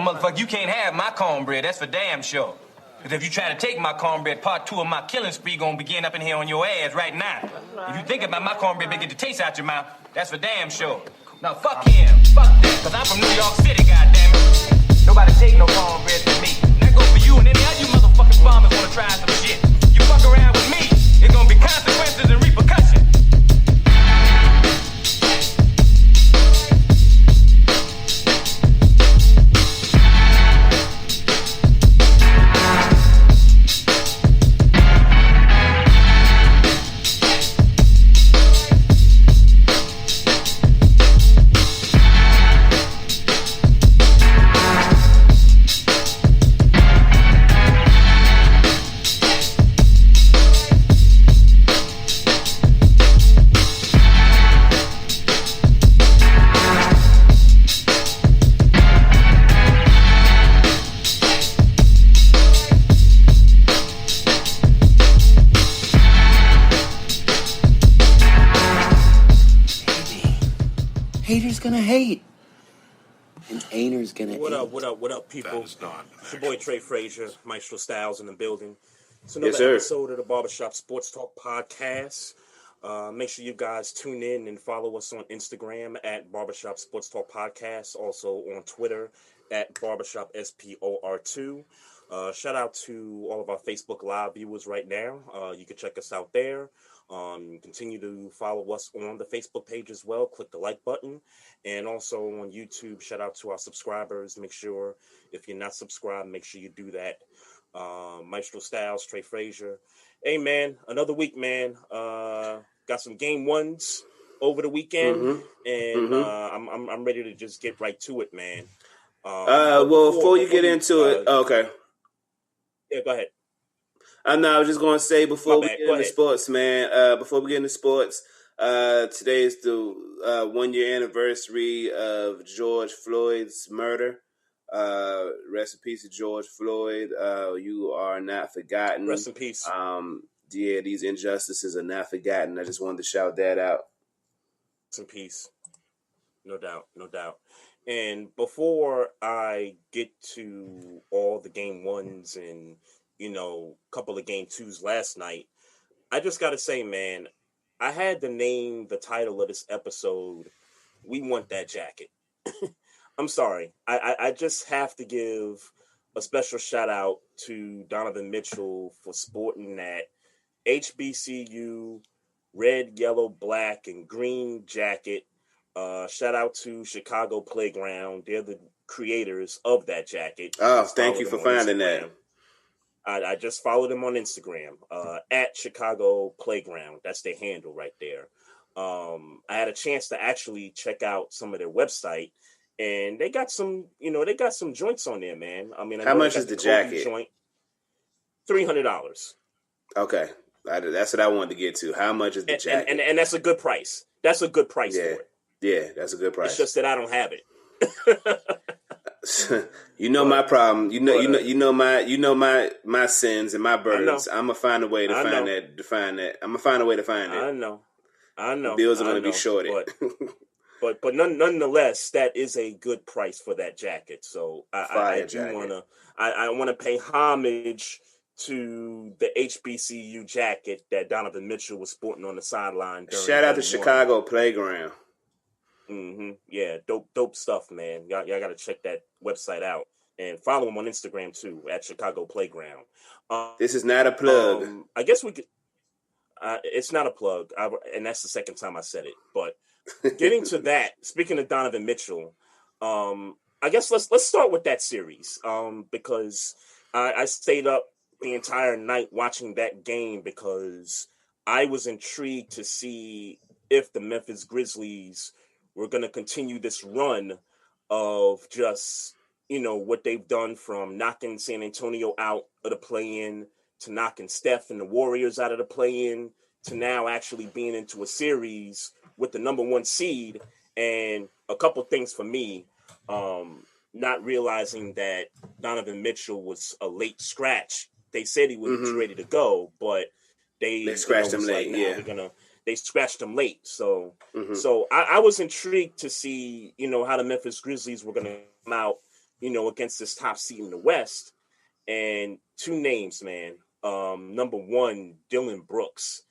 motherfucker, you can't have my cornbread. That's for damn sure. Because if you try to take my cornbread, part 2 of my killing spree gonna begin up in here on your ass right now. If you think about my cornbread, get the taste out your mouth. That's for damn sure. Now fuck him, fuck that, because I'm from New York City, goddammit. Nobody take no cornbread from me. That goes for you and any other you motherfucking farmers wanna try some shit. You fuck around with me, it's gonna be consequences and repercussions. Haters gonna hate. And ain'ters gonna hate. What up, people? It's your boy Trey, Fraser, Maestro Styles in the building. It's another episode of the Barbershop Sports Talk Podcast. Make sure you guys tune in and follow us on Instagram at Barbershop Sports Talk Podcast. Also on Twitter at Barbershop SPOR2. Shout out to all of our Facebook Live viewers right now. You can check us out there. Continue to follow us on the Facebook page as well. Click the like button. And also on YouTube, shout out to our subscribers. Make sure, if you're not subscribed, make sure you do that. Maestro Styles, Trey Fraser. Hey, man, another week, man. Got some game ones over the weekend. And I'm ready to just get right to it, man. Before you get into it, okay. Yeah, go ahead. I was just going to say before we get into sports, man. Today is the 1 year anniversary of George Floyd's murder. Rest in peace to George Floyd. You are not forgotten. Rest in peace. Yeah, these injustices are not forgotten. I just wanted to shout that out. Rest in peace. No doubt. And before I get to all the game ones and a couple of game twos last night, I just got to say, man, I had to name the title of this episode, We Want That Jacket. I'm sorry. I just have to give a special shout out to Donovan Mitchell for sporting that HBCU red, yellow, black, and green jacket. Shout out to Chicago Playground. They're the creators of that jacket. Oh, thank you for finding that. I just followed them on Instagram, at Chicago Playground. That's their handle right there. I had a chance to actually check out some of their website, and they got some joints on there, man. I mean, how much is the jacket? Joint, $300. Okay, that's what I wanted to get to. How much is the jacket? And that's a good price. That's a good price for it. Yeah, that's a good price. It's just that I don't have it. You know my problem. You know my sins and my burdens. I'm gonna find a way to find that. I'm gonna find a way to find it. I know. Bills are gonna be shorted. But nonetheless, that is a good price for that jacket. So I wanna pay homage to the HBCU jacket that Donovan Mitchell was sporting on the sideline. Shout out to Chicago Playground. Yeah, dope stuff, man. Y'all got to check that website out and follow him on Instagram too at Chicago Playground. This is not a plug. I guess we could. It's not a plug, and that's the second time I said it. But getting to that, speaking of Donovan Mitchell, I guess let's start with that series because I stayed up the entire night watching that game because I was intrigued to see if the Memphis Grizzlies were going to continue this run of just, what they've done from knocking San Antonio out of the play-in to knocking Steph and the Warriors out of the play-in to now actually being into a series with the number one seed. And a couple things for me, not realizing that Donovan Mitchell was a late scratch. They said he was ready to go, but they scratched him late. They scratched him late. So I was intrigued to see, how the Memphis Grizzlies were going to come out against this top seed in the West. And two names, man. Number one, Dylan Brooks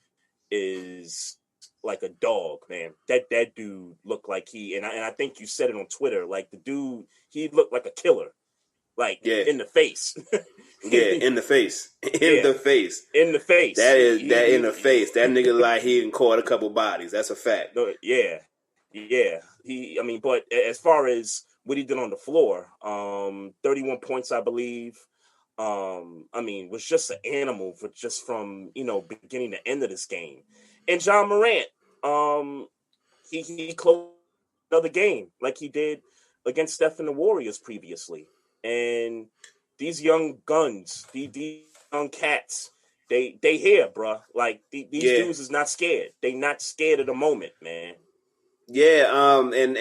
is like a dog, man. That dude looked like and I think you said it on Twitter, like the dude, he looked like a killer, like in the face. In the face. In the face. In the face. That is that in the face. That nigga like he even caught a couple bodies. That's a fact. Yeah. But as far as what he did on the floor, 31 points, I believe. Was just an animal from beginning to end of this game. And John Morant, he closed another game like he did against Steph and the Warriors previously. And these young guns, these young cats, they here, bruh. Like these dudes is not scared. They not scared of the moment, man. Yeah, and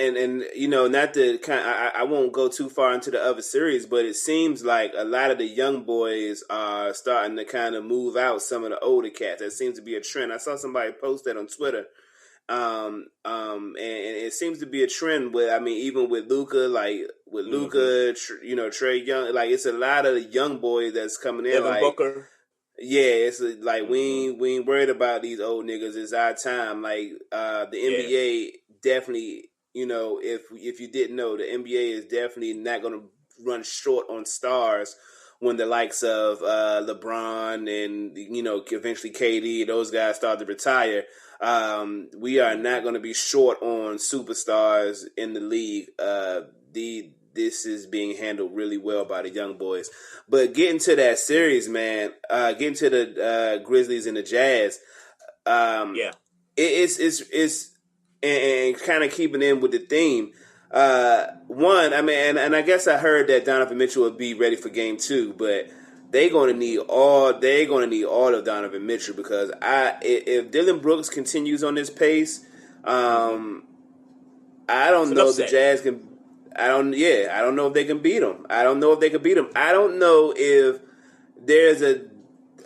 not to I won't go too far into the other series, but it seems like a lot of the young boys are starting to kind of move out some of the older cats. That seems to be a trend. I saw somebody post that on Twitter. And it seems to be a trend even with Luka, Trey Young, like it's a lot of the young boys that's coming in. Devin Booker. Yeah, it's like we ain't worried about these old niggas. It's our time. Like the NBA definitely, if you didn't know, the NBA is definitely not going to run short on stars when the likes of LeBron and eventually KD, those guys start to retire. We are not going to be short on superstars in the league. This is being handled really well by the young boys. But getting to that series, man, getting to the Grizzlies and the Jazz, it's and kind of keeping in with the theme. And I guess I heard that Donovan Mitchell would be ready for Game 2, but they're going to need all of Donovan Mitchell because if Dylan Brooks continues on this pace, I don't know if the Jazz can. I don't know if they can beat them. I don't know if there's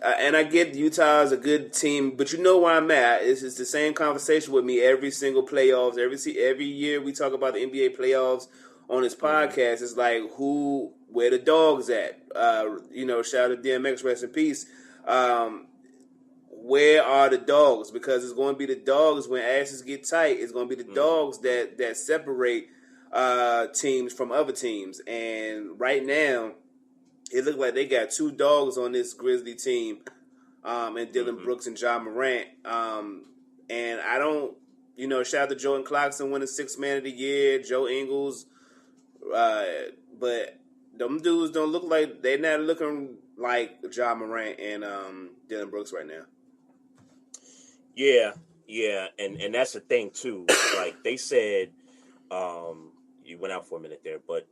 and I get Utah's a good team, but you know where I'm at. It's the same conversation with me every single playoffs. Every year we talk about the NBA playoffs on this podcast. It's like where the dogs at? Shout out to DMX, rest in peace. Where are the dogs? Because it's going to be the dogs when asses get tight. It's going to be the dogs that separate teams from other teams. And right now, it looks like they got two dogs on this Grizzly team, and Dylan Brooks and John Morant. And I don't, shout out to Jordan Clarkson winning Sixth Man of the Year, Joe Ingles. But them dudes don't look like, they're not looking like John Morant and Dylan Brooks right now. Yeah, and that's the thing too. Like they said, you went out for a minute there, but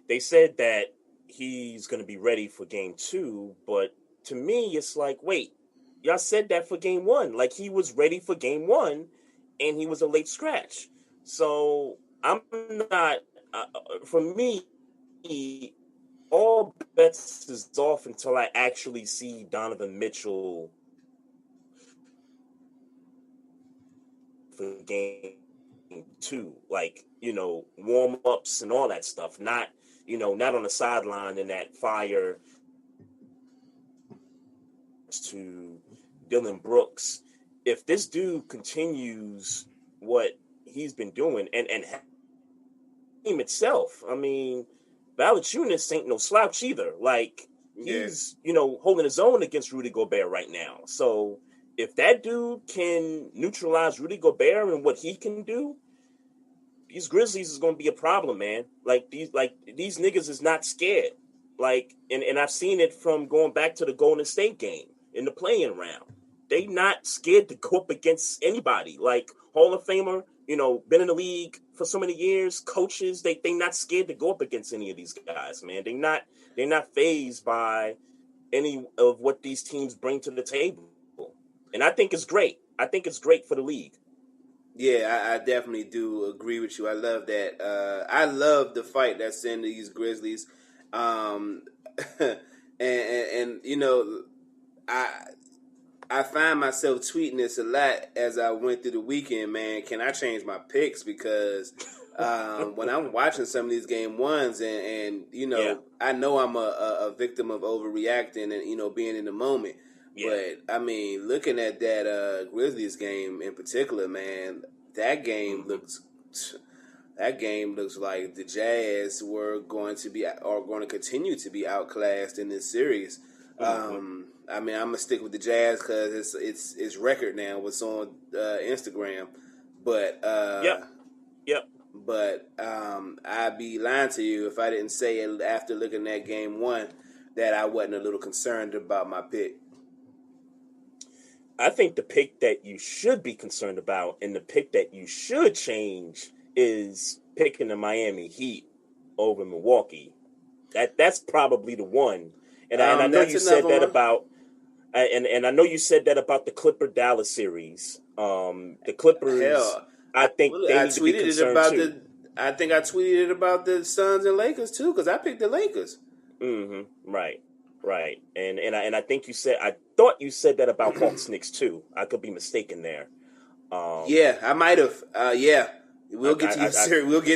they said that he's going to be ready for Game 2. But to me, it's like, wait, y'all said that for Game 1. Like he was ready for Game 1, and he was a late scratch. So I'm not. For me, all bets is off until I actually see Donovan Mitchell for Game 2, like warm ups and all that stuff. Not not on the sideline in that fire to Dylan Brooks. If this dude continues what he's been doing, and team itself, Valanciunas ain't no slouch either. Like he's holding his own against Rudy Gobert right now. So if that dude can neutralize Rudy Gobert and what he can do, these Grizzlies is going to be a problem, man. These niggas is not scared. And I've seen it from going back to the Golden State game in the play-in round. They not scared to go up against anybody. Like Hall of Famer, been in the league for so many years, coaches, they not scared to go up against any of these guys, man. They're not fazed by any of what these teams bring to the table. And I think it's great. I think it's great for the league. Yeah, I definitely do agree with you. I love that. I love the fight that's in these Grizzlies. And I find myself tweeting this a lot as I went through the weekend, man. Can I change my picks? Because when I'm watching some of these game ones, and I know I'm a victim of overreacting and being in the moment. Yeah. But I mean, looking at that Grizzlies game in particular, man, that game looks. That game looks like the Jazz are going to continue to be outclassed in this series. I mean, I'm gonna stick with the Jazz because it's record now. What's on Instagram, but Yep. But I'd be lying to you if I didn't say it after looking at game one that I wasn't a little concerned about my pick. I think the pick that you should be concerned about and the pick that you should change is picking the Miami Heat over Milwaukee. That's probably the one. And I know you said that about and I know you said that about the Clipper Dallas series. The Clippers. Hell, I think they need to be concerned too. I think I tweeted it about the Suns and Lakers too because I picked the Lakers. Right. And I think I thought you said that about Hawks Knicks too. I could be mistaken there. Yeah, I might have. Yeah. We'll get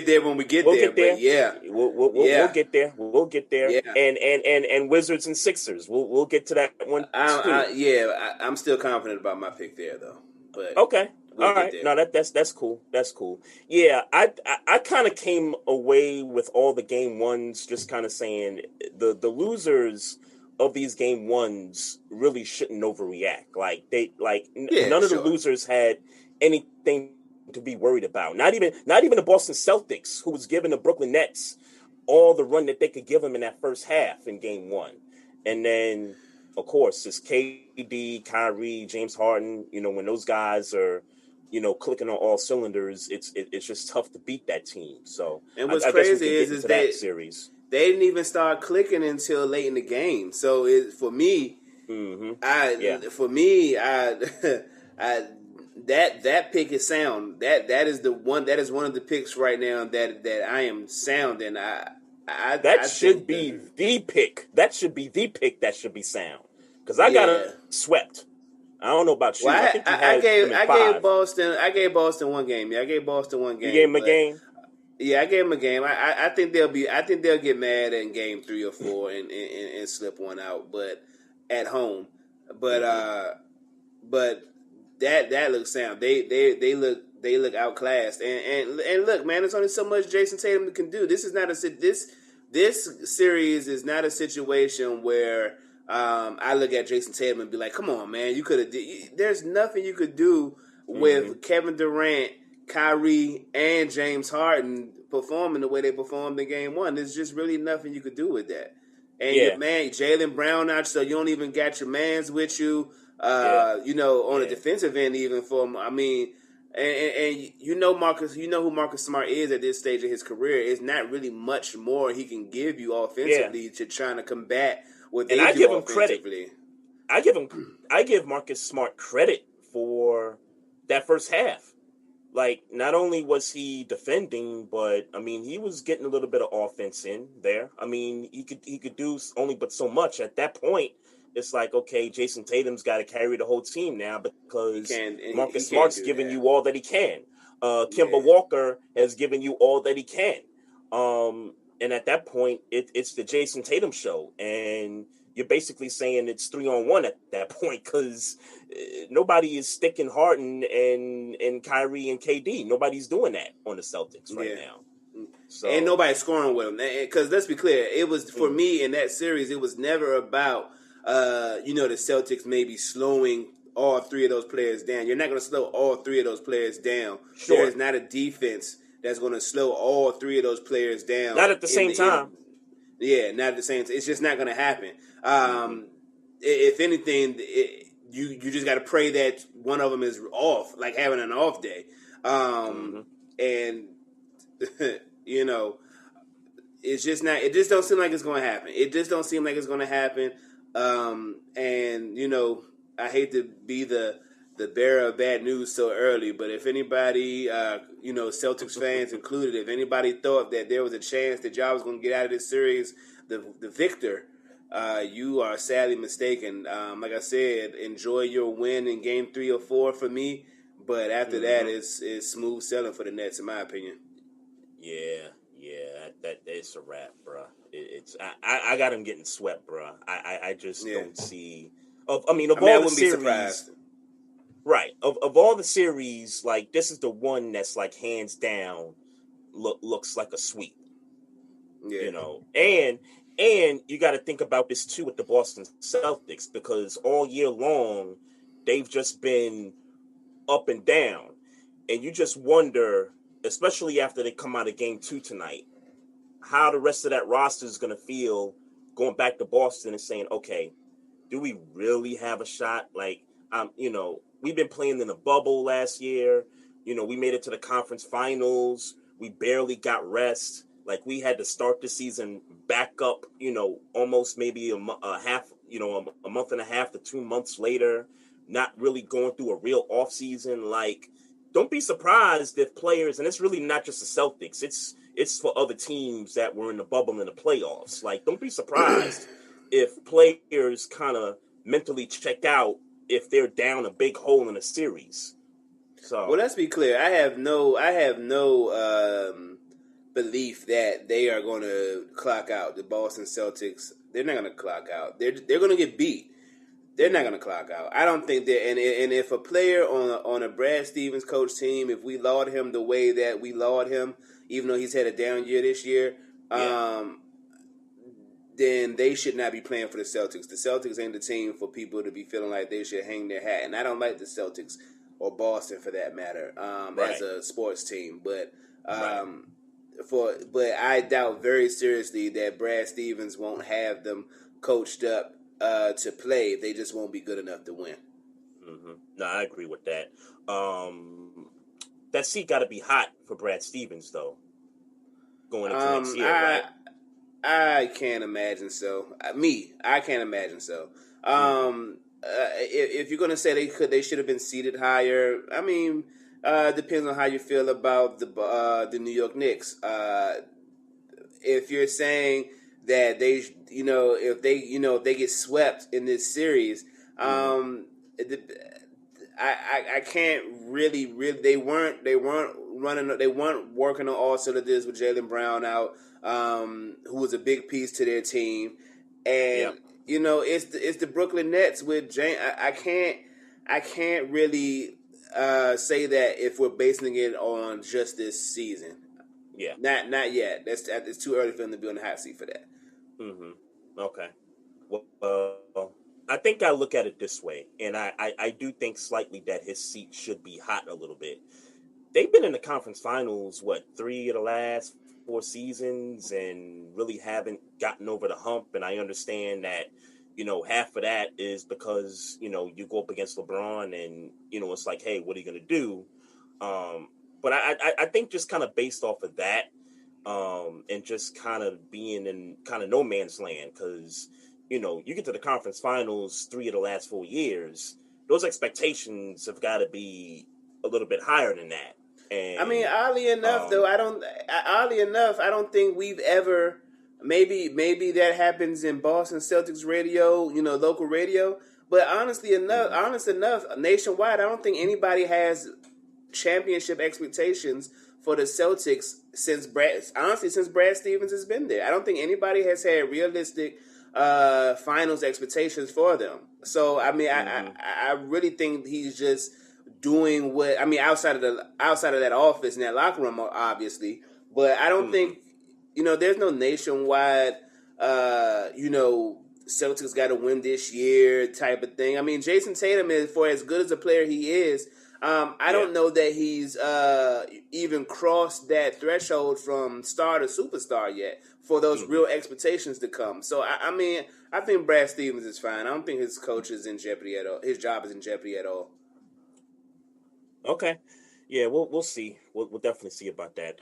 there when we get there. But yeah, we'll get there. We'll get there. Yeah. And Wizards and Sixers. We'll get to that one. I'm still confident about my pick there though. But okay. All right. No, that's cool. That's cool. Yeah, I kind of came away with all the game ones just kind of saying the losers of these game ones really shouldn't overreact. None of the losers had anything to be worried about. Not even the Boston Celtics, who was giving the Brooklyn Nets all the run that they could give them in that first half in game one. And then, of course, it's KD, Kyrie, James Harden. When those guys are clicking on all cylinders, it's just tough to beat that team. So, and what's crazy is that series. They didn't even start clicking until late in the game. So for me, that pick is sound. That is the one. That is one of the picks right now that I am sound, and that should be the pick. That should be the pick. That should be sound because I got swept. I don't know about you. Well, I gave Boston one game. Yeah, I gave Boston one game. You gave them a game. Yeah, I gave them a game. I think they'll get mad in game 3 or 4 and slip one out, but at home. But that looks sound. They look outclassed. And look, man, there's only so much Jason Tatum can do. This series is not a situation where I look at Jason Tatum and be like, come on, man, you could have. There's nothing you could do with Kevin Durant, Kyrie, and James Harden performing the way they performed in game one. There's just really nothing you could do with that. And your man, Jaylen Brown out, so you don't even got your mans with you. On the defensive end, even Marcus, who Marcus Smart is at this stage of his career. It's not really much more he can give you offensively to trying to combat what they do offensively. I give him credit. I give Marcus Smart credit for that first half. Like, not only was he defending, but I mean, he was getting a little bit of offense in there. I mean, he could do only but so much. At that point, it's like, okay, Jason Tatum's got to carry the whole team now because Marcus Smart's giving you all that he can. Kemba Walker has given you all that he can. And at that point, it's the Jason Tatum show. And you're basically saying it's 3-on-1 at that point because nobody is sticking Harden and Kyrie and KD. Nobody's doing that on the Celtics right now. So, and nobody's scoring with them. Because let's be clear, it was for me in that series, it was never about the Celtics maybe slowing all 3 of those players down. You're not going to slow all 3 of those players down. Sure. There is not a defense that's going to slow all 3 of those players down. Not at the same time. Not at the same time. It's just not going to happen. If anything, you just got to pray that one of them is off, like having an off day. And it's just not. It just don't seem like it's going to happen. It just don't seem like it's going to happen. I hate to be the bearer of bad news so early, but if anybody, Celtics fans included, if anybody thought that there was a chance that y'all was going to get out of this series, the victor, you are sadly mistaken. Like I said, enjoy your win in game 3 or 4 for me, but after that, it's smooth sailing for the Nets, in my opinion. Yeah, that's a wrap, bro. I got him getting swept, bro. I just don't see of I all the wouldn't be series, surprised. right? Of all the series, like this is the one that's like hands down looks like a sweep, Yeah. And you got to think about this too with the Boston Celtics because all year long they've just been up and down, and you just wonder, especially after they come out of Game 2 tonight, how the rest of that roster is going to feel going back to Boston and saying, okay, do we really have a shot? Like, we've been playing in the bubble last year. We made it to the conference finals. We barely got rest. Like, we had to start the season back up, almost maybe a month and a half to 2 months later, not really going through a real off season. Like, don't be surprised if players, and it's really not just the Celtics, it's for other teams that were in the bubble in the playoffs. Like, don't be surprised if players kind of mentally check out if they're down a big hole in a series. So, well, let's be clear. I have no belief that they are going to clock out. The Boston Celtics, they're not going to clock out. They're going to get beat. They're not going to clock out. I don't think that. And if a player on a Brad Stevens coach team, if we laud him the way that we laud him, even though he's had a down year this year, then they should not be playing for the Celtics. The Celtics ain't the team for people to be feeling like they should hang their hat. And I don't like the Celtics or Boston for that matter as a sports team. But but I doubt very seriously that Brad Stevens won't have them coached up to play. They just won't be good enough to win. Mm-hmm. No, I agree with that. That seat got to be hot for Brad Stevens, though, going into next year, right? I can't imagine so. I can't imagine so. If you're gonna say they should have been seated higher, I mean, depends on how you feel about the New York Knicks. If you're saying that if they get swept in this series, I can't really they weren't working on all cylinders with Jaylen Brown out, who was a big piece to their team, and it's the Brooklyn Nets with James. I can't really say that if we're basing it on just this season. Yeah, not yet. It's too early for him to be on the hot seat for that. Mm-hmm. Okay. Well, I think I look at it this way, and I do think slightly that his seat should be hot a little bit. They've been in the conference finals, 3 of the last 4 seasons, and really haven't gotten over the hump. And I understand that, half of that is because, you go up against LeBron and, it's like, hey, what are you going to do? But I think just kind of based off of that, and just kind of being in kind of no man's land, because, you get to the conference finals 3 of the last 4 years, those expectations have got to be a little bit higher than that. And, I mean, oddly enough, I don't think we've ever. Maybe that happens in Boston Celtics radio, local radio. But honest enough, nationwide, I don't think anybody has championship expectations for the Celtics since Brad Stevens has been there. I don't think anybody has had realistic finals expectations for them. So I mean, I really think he's just doing what outside of that office and that locker room, obviously. But I don't think there's no nationwide Celtics got to win this year type of thing. I mean, Jason Tatum is, for as good as a player he is, I don't know that he's even crossed that threshold from star to superstar yet for those real expectations to come. So, I think Brad Stevens is fine. I don't think his coach is in jeopardy at all. His job is in jeopardy at all. Okay. Yeah, we'll see. We'll definitely see about that.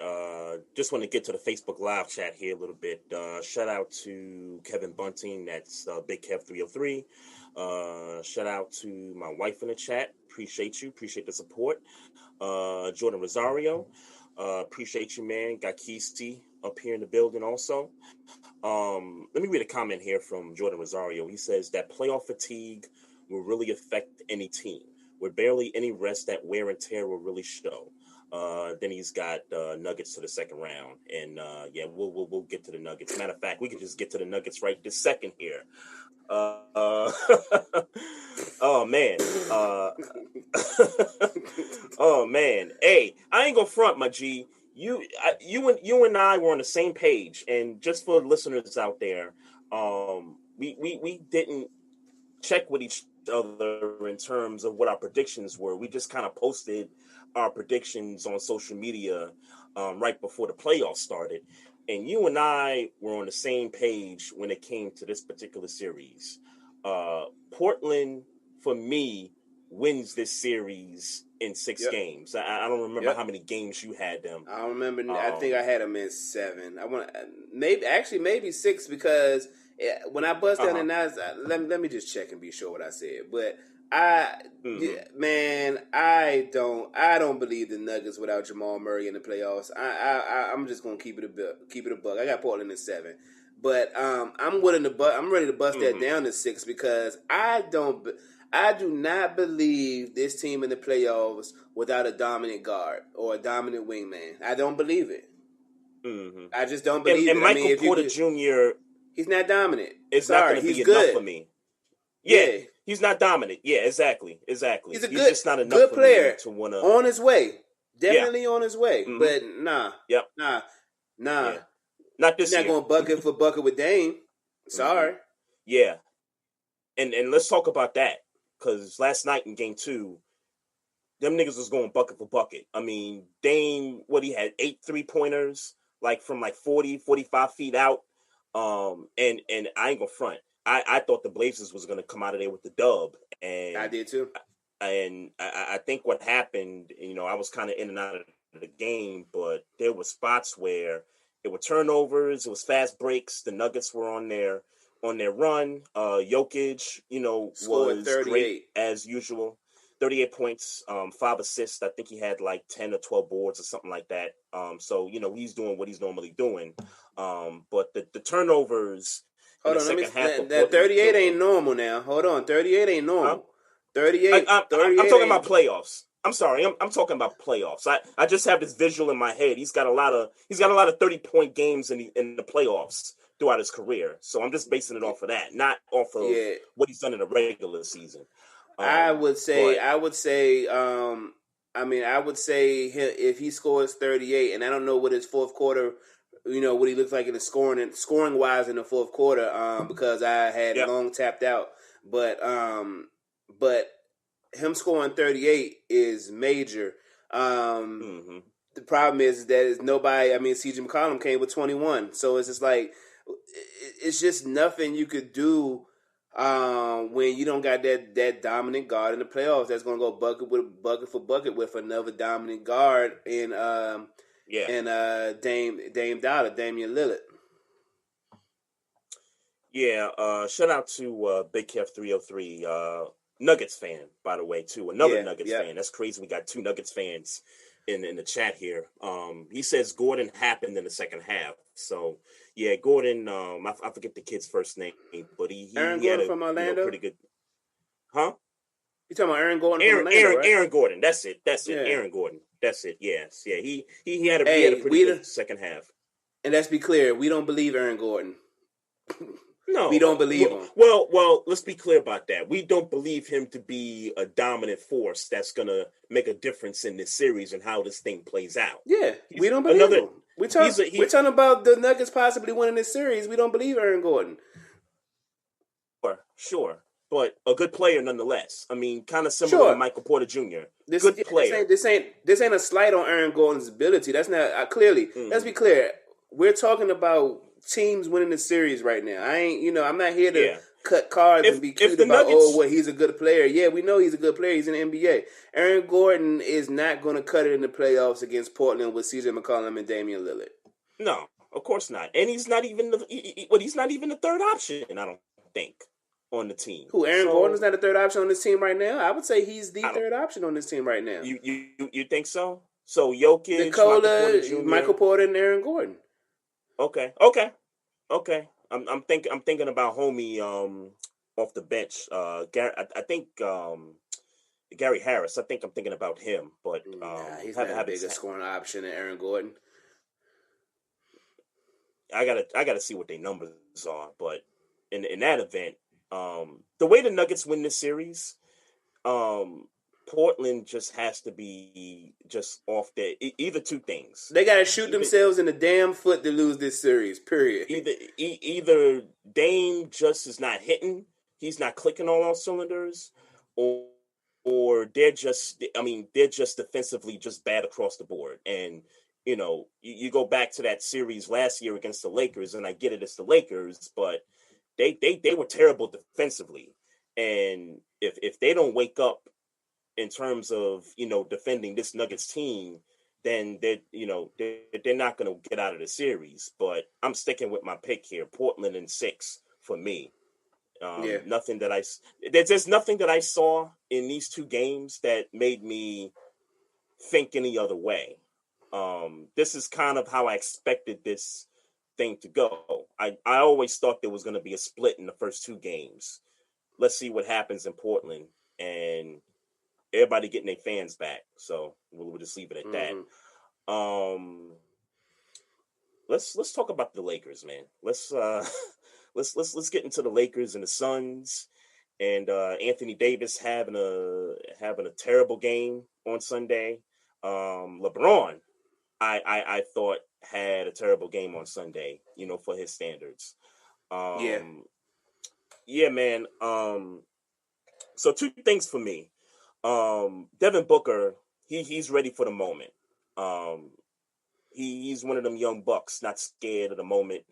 Just want to get to the Facebook Live chat here a little bit. Shout out to Kevin Bunting. That's Big Kev 303. Shout out to my wife in the chat. Appreciate you. Appreciate the support. Jordan Rosario. Appreciate you, man. Got Keisty up here in the building also. Let me read a comment here from Jordan Rosario. He says that playoff fatigue will really affect any team. With barely any rest, that wear and tear will really show. Then he's got Nuggets to the second round, and we'll get to the Nuggets. Matter of fact, we could just get to the Nuggets right this second here. Oh man, oh man. Hey, I ain't gonna front, my G. You and I were on the same page, and just for listeners out there, we didn't check with each other in terms of what our predictions were. We just kind of posted our predictions on social media right before the playoffs started. And you and I were on the same page when it came to this particular series. Portland, for me, wins this series in 6 games. I don't remember how many games you had them. I don't remember. I think I had them in 7. I want maybe 6 because when I bust down the knives, let me just check and be sure what I said. But I don't believe the Nuggets without Jamal Murray in the playoffs. I'm just gonna keep it a buck. I got Portland in 7, but I'm ready to bust that down to 6 because I do not believe this team in the playoffs without a dominant guard or a dominant wingman. I don't believe it. Mm-hmm. I just don't believe it. And Michael Porter Jr. He's not dominant. It's not going to be enough for me. Yeah, he's not dominant. Yeah, exactly. He's a he's just not enough good for player me to want to. On his way. Definitely on his way. Mm-hmm. But nah. Yeah. Not this year. He's not going bucket for bucket with Dame. Sorry. Mm-hmm. Yeah. And let's talk about that. Because last night in game 2, them niggas was going bucket for bucket. I mean, Dame, he had 8 3-pointers, from 40, 45 feet out. And I ain't gonna front. I thought the Blazers was gonna come out of there with the dub. And I did too. And I think what happened, I was kind of in and out of the game, but there were spots where it were turnovers, it was fast breaks. The Nuggets were on their run. Jokic, was 38. Great as usual. 38 points, 5 assists. I think he had 10 or 12 boards or something like that. So he's doing what he's normally doing. But the turnovers in the second half. That 38 ain't normal now. Hold on, 38 ain't normal. Huh? 38. I'm talking about playoffs. I'm sorry. I'm talking about playoffs. I just have this visual in my head. He's got a lot of 30-point games in the playoffs throughout his career. So I'm just basing it off of that, not off of what he's done in the regular season. I would say if he scores 38, and I don't know what his fourth quarter, what he looks like in the scoring wise in the fourth quarter, because I had long tapped out, but him scoring 38 is major. The problem is that nobody. CJ McCollum came with 21, so it's just it's just nothing you could do. When you don't got that dominant guard in the playoffs, that's gonna go bucket for bucket with another dominant guard in Damian Lillard. Yeah, shout out to Big Kev 303, Nuggets fan, by the way, too. Another Nuggets fan. That's crazy. We got 2 Nuggets fans in the chat here. He says Gordon happened in the second half. So yeah, Gordon. I forget the kid's first name, but he Aaron he Gordon had from Orlando. Pretty good. Huh? You talking about Aaron Gordon from Orlando, right? Aaron Gordon. That's it. Yeah. Aaron Gordon. That's it. Yes. Yeah. He had a pretty good second half. And let's be clear, we don't believe Aaron Gordon. No, we don't believe him. Well, let's be clear about that. We don't believe him to be a dominant force that's gonna make a difference in this series and how this thing plays out. Yeah, we don't believe him. We're talking about the Nuggets possibly winning this series. We don't believe Aaron Gordon. Sure. But a good player nonetheless. I mean, kind of similar to Michael Porter Jr. Good player. This ain't a slight on Aaron Gordon's ability. That's not clearly. Let's be clear. We're talking about teams winning the series right now. I'm not here to cut cards and be cute about he's a good player. Yeah, we know he's a good player. He's in the NBA. Aaron Gordon is not going to cut it in the playoffs against Portland with CJ McCollum and Damian Lillard. No, of course not. And he's not even the third option. I don't think on the team. Who? Aaron Gordon's not the third option on this team right now. I would say he's the third option on this team right now. You think so? So Jokic, Michael Porter, and Aaron Gordon. Okay. I'm thinking about homie off the bench. I think Gary Harris. I think I'm thinking about him, but he's not a bigger scoring option than Aaron Gordon. I gotta see what their numbers are, but in that event, the way the Nuggets win this series, Portland just has to be just off there. Either two things. They got to shoot themselves in the damn foot to lose this series, period. Either Dame just is not hitting, he's not clicking on all cylinders, or they're just defensively just bad across the board. And, you go back to that series last year against the Lakers, and I get it, it's the Lakers, but they were terrible defensively. And if they don't wake up in terms of, defending this Nuggets team, then they're not going to get out of the series. But I'm sticking with my pick here, Portland in 6 for me. There's nothing that I saw in these two games that made me think any other way. This is kind of how I expected this thing to go. I always thought there was going to be a split in the first two games. Let's see what happens in Portland, and everybody getting their fans back. So we'll just leave it at that. Let's talk about the Lakers, man. Let's get into the Lakers and the Suns, and Anthony Davis having a terrible game on Sunday. LeBron, I thought had a terrible game on Sunday, for his standards. Yeah, man. So two things for me. Devin Booker, he's ready for the moment. He's one of them young bucks, not scared of the moment.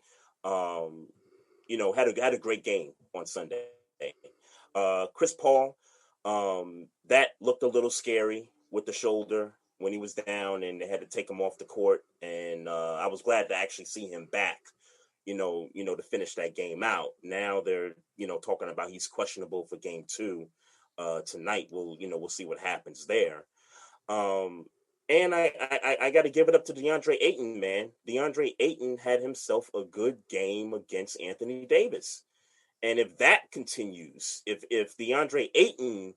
Had a great game on Sunday. Chris Paul, that looked a little scary with the shoulder when he was down, and they had to take him off the court. And I was glad to actually see him back, to finish that game out. Now they're, talking about he's questionable for game 2 tonight. We'll see what happens there. And I got to give it up to DeAndre Ayton, man. DeAndre Ayton had himself a good game against Anthony Davis. And if that continues, if DeAndre Ayton,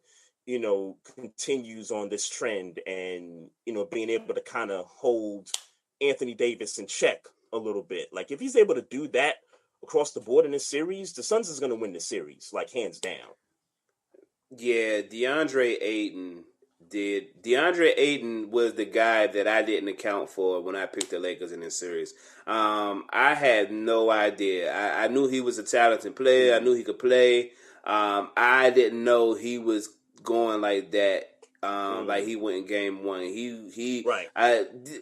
continues on this trend and, being able to kind of hold Anthony Davis in check a little bit, like if he's able to do that across the board in this series, the Suns is going to win the series, like hands down. Yeah, DeAndre Ayton was the guy that I didn't account for when I picked the Lakers in this series. I had no idea. I knew he was a talented player. I knew he could play. I didn't know he was going like that. Like he went in game 1. He right.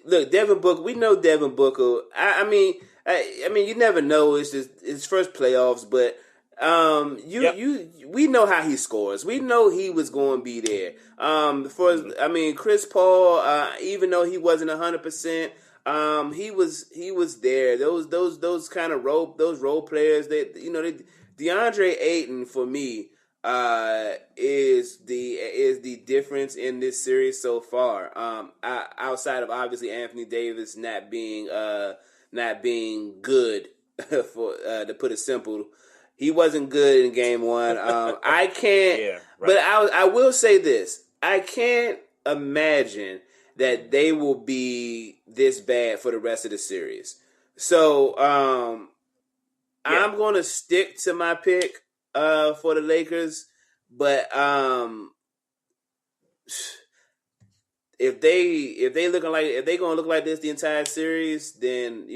Look, Devin Booker. We know Devin Booker. I mean, you never know. It's just his first playoffs, but. We know how he scores. We know he was going to be there. Chris Paul, even though he wasn't 100%, he was there. Those kind of role players. DeAndre Ayton for me is the difference in this series so far. Outside of obviously Anthony Davis not being good for to put it simple. He wasn't good in game 1. I can't. Yeah, right. But I will say this: I can't imagine that they will be this bad for the rest of the series. So I'm going to stick to my pick for the Lakers. But if they're going to look like this the entire series, then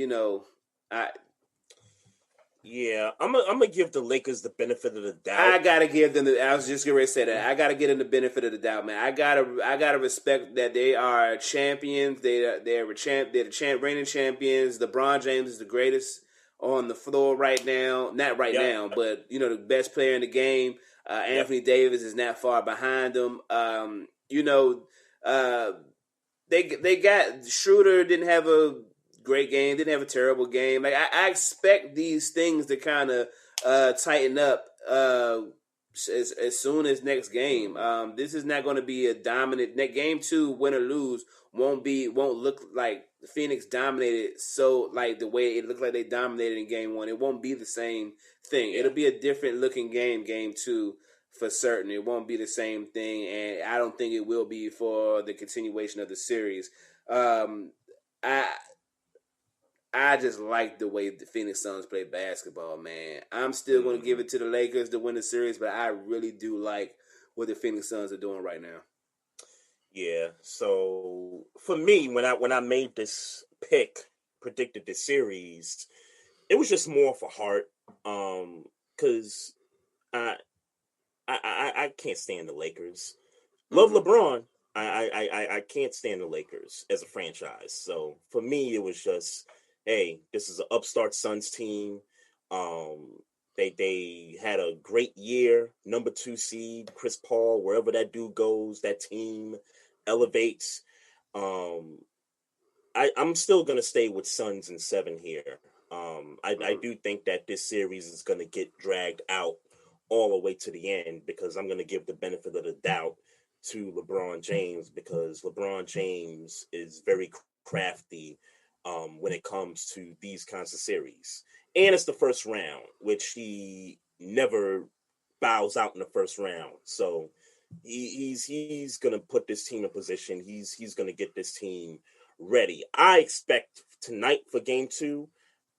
Yeah, I'm gonna give the Lakers the benefit of the doubt. I gotta give them. I was just getting ready to say that. I gotta give them the benefit of the doubt, man. I gotta respect that they are champions. They're the reigning champions. LeBron James is the greatest on the floor right now. Not right now, but the best player in the game. Anthony Davis is not far behind them. They got Schroeder didn't have a great game, didn't have a terrible game. Like I expect these things to kind of tighten up as soon as next game. This is not going to be a dominant. Game 2, win or lose, won't look like Phoenix dominated. So like the way it looked like they dominated in game 1, it won't be the same thing. It'll be a different looking game 2 for certain. It won't be the same thing, and I don't think it will be for the continuation of the series. I just like the way the Phoenix Suns play basketball, man. I'm still going to give it to the Lakers to win the series, but I really do like what the Phoenix Suns are doing right now. Yeah. So for me, when I made this pick, predicted the series, it was just more for heart, because I can't stand the Lakers. Love LeBron. I can't stand the Lakers as a franchise. So for me, it was just, hey, this is an upstart Suns team. They had a great year, number 2 seed, Chris Paul. Wherever that dude goes, that team elevates. I'm still gonna stay with Suns in 7 here. I do think that this series is gonna get dragged out all the way to the end, because I'm gonna give the benefit of the doubt to LeBron James, because LeBron James is very crafty when it comes to these kinds of series. And it's the first round, which he never bows out in the first round. So he's gonna put this team in position. He's gonna get this team ready. I expect tonight for game 2,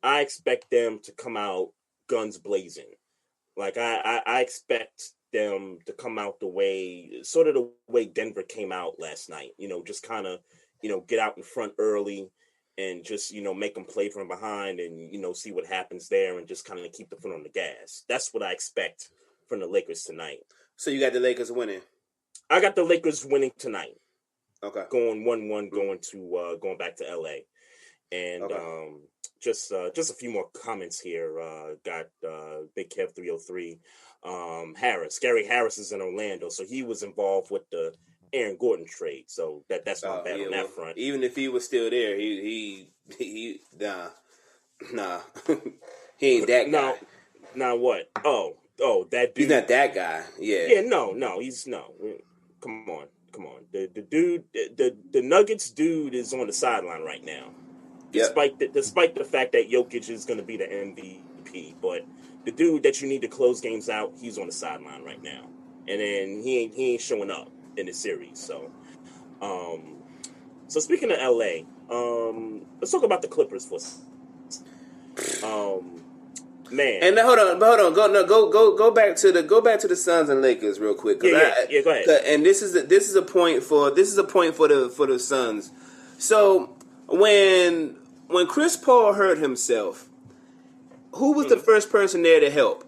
I expect them to come out guns blazing. Like I expect them to come out the way Denver came out last night. Just kind of, get out in front early and just, make them play from behind and, see what happens there and just kind of keep the foot on the gas. That's what I expect from the Lakers tonight. So you got the Lakers winning? I got the Lakers winning tonight. Okay. Going 1-1, going back to LA. And okay. Just a few more comments here. Got Big Kev 303. Harris. Gary Harris is in Orlando, so he was involved with the Aaron Gordon trade. So that's not bad on that front. Even if he was still there, he nah. He ain't that guy. Now what? Oh, that dude. He's not that guy. Yeah. Yeah, no. Come on. The dude, the Nuggets dude is on the sideline right now. Despite the fact that Jokic is going to be the MVP, but the dude that you need to close games out, he's on the sideline right now, and then he ain't showing up in the series. So, speaking of LA, let's talk about the Clippers for. Man, and hold on, go back to the Suns and Lakers real quick. Yeah, go ahead. And this is a point for the Suns. So when Chris Paul hurt himself, who was the first person there to help?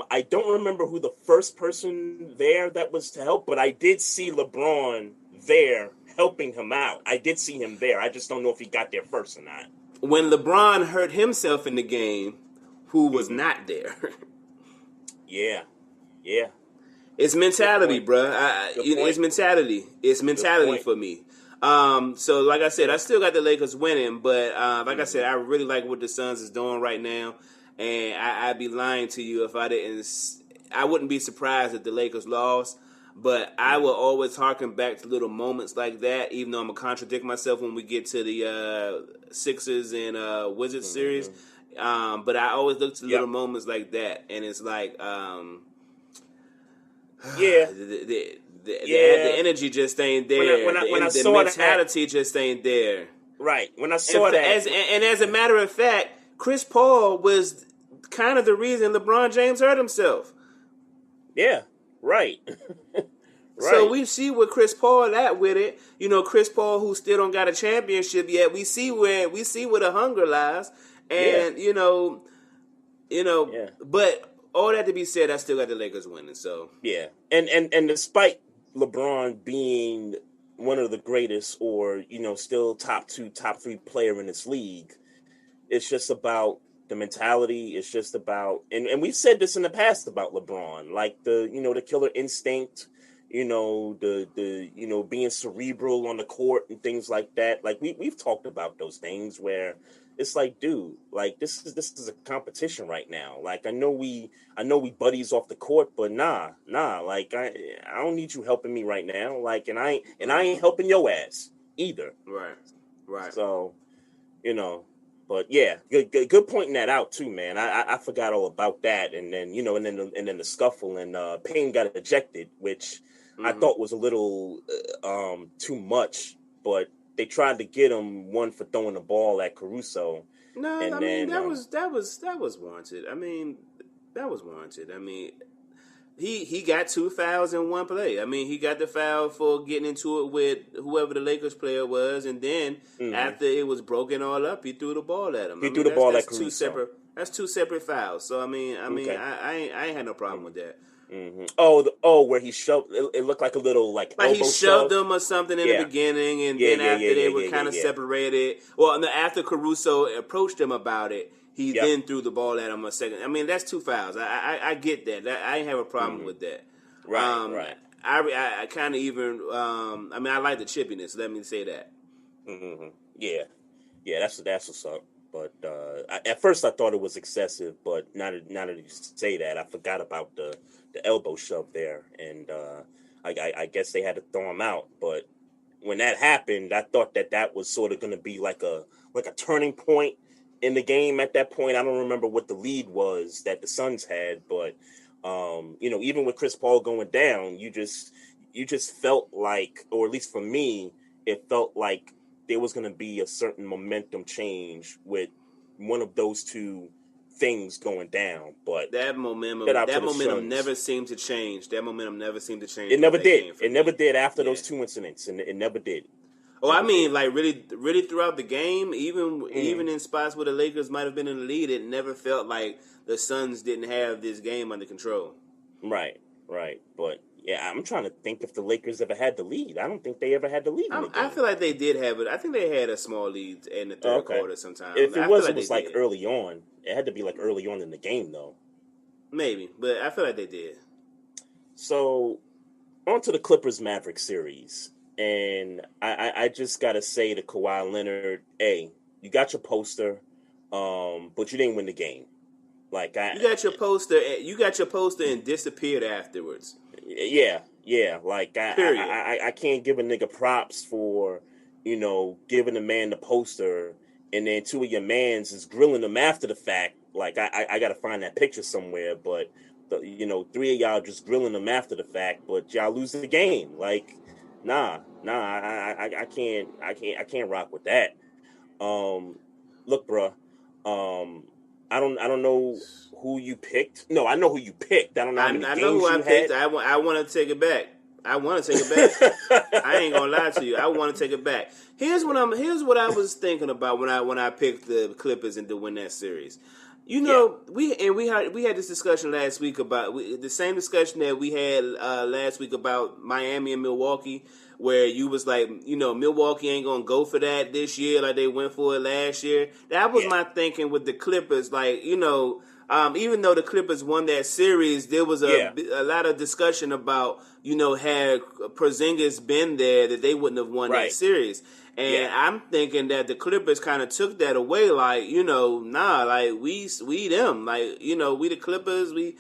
I don't remember who the first person there that was to help, but I did see LeBron there helping him out. I did see him there. I just don't know if he got there first or not. When LeBron hurt himself in the game, who was not there? Yeah. It's mentality, bruh. It's mentality. It's mentality for me. So like I said, I still got the Lakers winning, but like I said, I really like what the Suns is doing right now, and I'd be lying to you if I didn't. I wouldn't be surprised if the Lakers lost, but I will always harken back to little moments like that, even though I'm going to contradict myself when we get to the Sixers and Wizards series. But I always look to little moments like that, and it's like, the energy just ain't there. The mentality just ain't there. Right. When I saw that. As a matter of fact, Chris Paul was kind of the reason LeBron James hurt himself. Yeah, right. Right. So we see where Chris Paul at with it. Chris Paul, who still don't got a championship yet. We see where the hunger lies, and But all that to be said, I still got the Lakers winning. So yeah, and despite LeBron being one of the greatest, or still top 2, top 3 player in this league, it's just about the mentality. It's just about, and we've said this in the past about LeBron, like the killer instinct, the being cerebral on the court and things like that. Like we've talked about those things where it's like, dude, like this is a competition right now. Like I know we buddies off the court, but nah, like I don't need you helping me right now. Like, and I ain't helping your ass either. Right. So, But yeah, good pointing that out too, man. I forgot all about that, and then and then the scuffle, and Payne got ejected, which I thought was a little too much. But they tried to get him one for throwing the ball at Caruso. No, and I mean then, that was warranted. I mean, that was warranted. I mean, he got 2 fouls in one play. I mean, he got the foul for getting into it with whoever the Lakers player was, and then after it was broken all up, he threw the ball at him. He threw the ball at Caruso. That's 2 separate fouls. So I mean, Okay. I ain't had no problem with that. Where he shoved it looked like a little like he elbow shoved shove. them or something in the beginning, and then after they were kind of separated. Well, after Caruso approached him about it, he then threw the ball at him a second. I mean, that's 2 fouls. I get that. I ain't have a problem with that. Right. I kind of even. I mean, I like the chippiness. Let me say that. Yeah. That's what's up. But at first I thought it was excessive, but now that you say that, I forgot about the elbow shove there, and I guess they had to throw him out. But when that happened, I thought that was sort of going to be like a turning point in the game. At that point, I don't remember what the lead was that the Suns had, but even with Chris Paul going down, you just felt like, or at least for me, it felt like there was going to be a certain momentum change with one of those two things going down. But that momentum never seemed to change. That momentum never seemed to change. It never did. It never did after those 2 incidents, and it never did. Oh, I mean, like really throughout the game, even in spots where the Lakers might have been in the lead, it never felt like the Suns didn't have this game under control. Right. But yeah, I'm trying to think if the Lakers ever had the lead. I don't think they ever had the lead in the game. I feel like they did have it. I think they had a small lead in the third quarter sometime. If it was like early on. It had to be like early on in the game, though. Maybe, but I feel like they did. So, on to the Clippers-Mavericks series. And I just got to say to Kawhi Leonard, hey, you got your poster, but you didn't win the game. You got your poster and disappeared afterwards. Yeah. I can't give a nigga props for, giving a man the poster, and then 2 of your mans is grilling them after the fact. I got to find that picture somewhere, but 3 of y'all just grilling them after the fact, but y'all lose the game. Nah, I can't rock with that. Look, bruh, I don't know who you picked. No, I know who you picked. I don't know how many games you had. I know who I picked. I want to take it back. I ain't gonna lie to you. I want to take it back. Here's what I was thinking about when I picked the Clippers and to win that series. We had this discussion last week about the same discussion that we had last week about Miami and Milwaukee, where you was like, Milwaukee ain't gonna go for that this year like they went for it last year. That was my thinking with the Clippers. Even though the Clippers won that series, there was a lot of discussion about, had Porzingis been there, that they wouldn't have won that series. And I'm thinking that the Clippers kind of took that away, we them. We the Clippers, we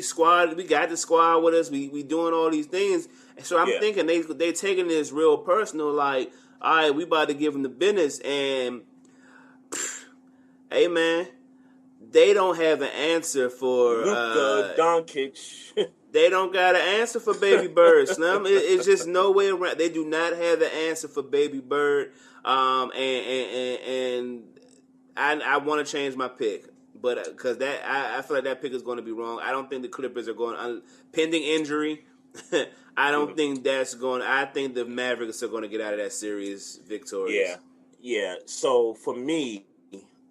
squad, we got the squad with us, we doing all these things. So I'm thinking they taking this real personal, all right, we about to give them the business, and hey man, they don't have an answer for Luka Doncic. They don't got an answer for Baby Bird, Slim. It's just no way around. They do not have the answer for Baby Bird, and I want to change my pick, but because I feel like that pick is going to be wrong. I don't think the Clippers are going pending injury. I don't think that's going. I think the Mavericks are going to get out of that series victorious. Yeah. So for me,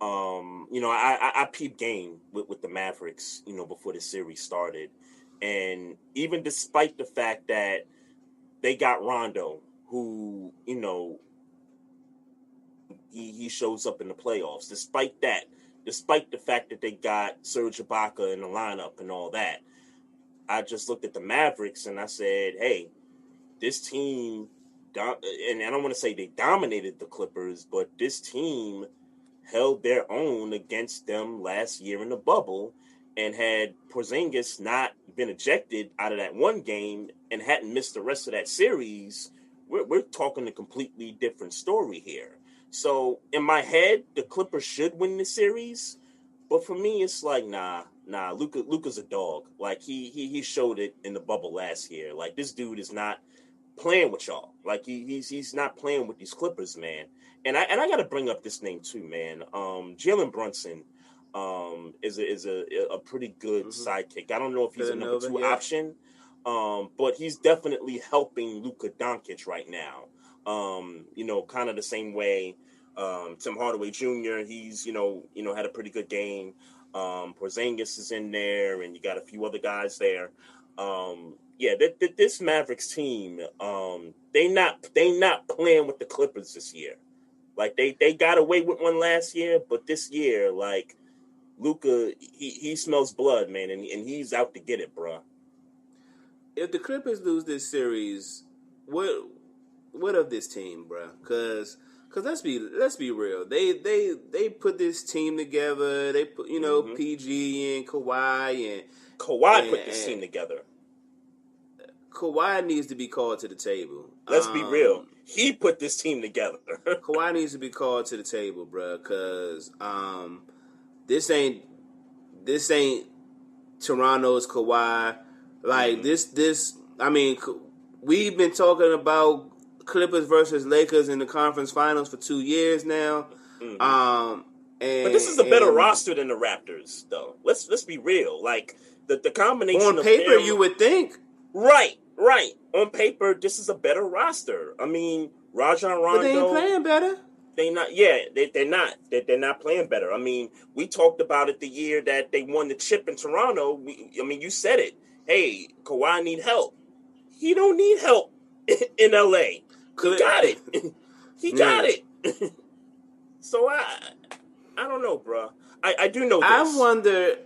I peeped game with the Mavericks, before the series started. And even despite the fact that they got Rondo, who, he shows up in the playoffs, despite the fact that they got Serge Ibaka in the lineup and all that, I just looked at the Mavericks and I said, hey, this team, and I don't want to say they dominated the Clippers, but this team held their own against them last year in the bubble. And had Porzingis not been ejected out of that one game and hadn't missed the rest of that series, we're talking a completely different story here. So in my head, the Clippers should win the series, but for me, it's like nah. Luka's a dog. Like he showed it in the bubble last year. Like this dude is not playing with y'all. Like he's not playing with these Clippers, man. And I got to bring up this name too, man. Jalen Brunson is a pretty good sidekick. I don't know if he's a number 2 option, but he's definitely helping Luka Doncic right now. Kind of the same way Tim Hardaway Jr. He's had a pretty good game. Porzingis is in there, and you got a few other guys there. This Mavericks team, they not playing with the Clippers this year. Like they got away with one last year, but this year, like Luka, he smells blood, man, and he's out to get it, bro. If the Clippers lose this series, what of this team, bro? Because let's be real. They put this team together. They put PG and Kawhi and put this team together. Kawhi needs to be called to the table. Let's be real. He put this team together. Kawhi needs to be called to the table, bro. Because this ain't Toronto's Kawhi. Like this. I mean, we've been talking about Clippers versus Lakers in the conference finals for 2 years now. But this is a better roster than the Raptors, though. Let's be real. Like the combination on paper, you would think. Right. On paper, this is a better roster. I mean, Rajon Rondo. But they ain't playing better. They not. Yeah, they're not. They're not playing better. I mean, we talked about it the year that they won the chip in Toronto. You said it. Hey, Kawhi need help. He don't need help in LA. He got it. He got it. So I don't know, bro. I do know this.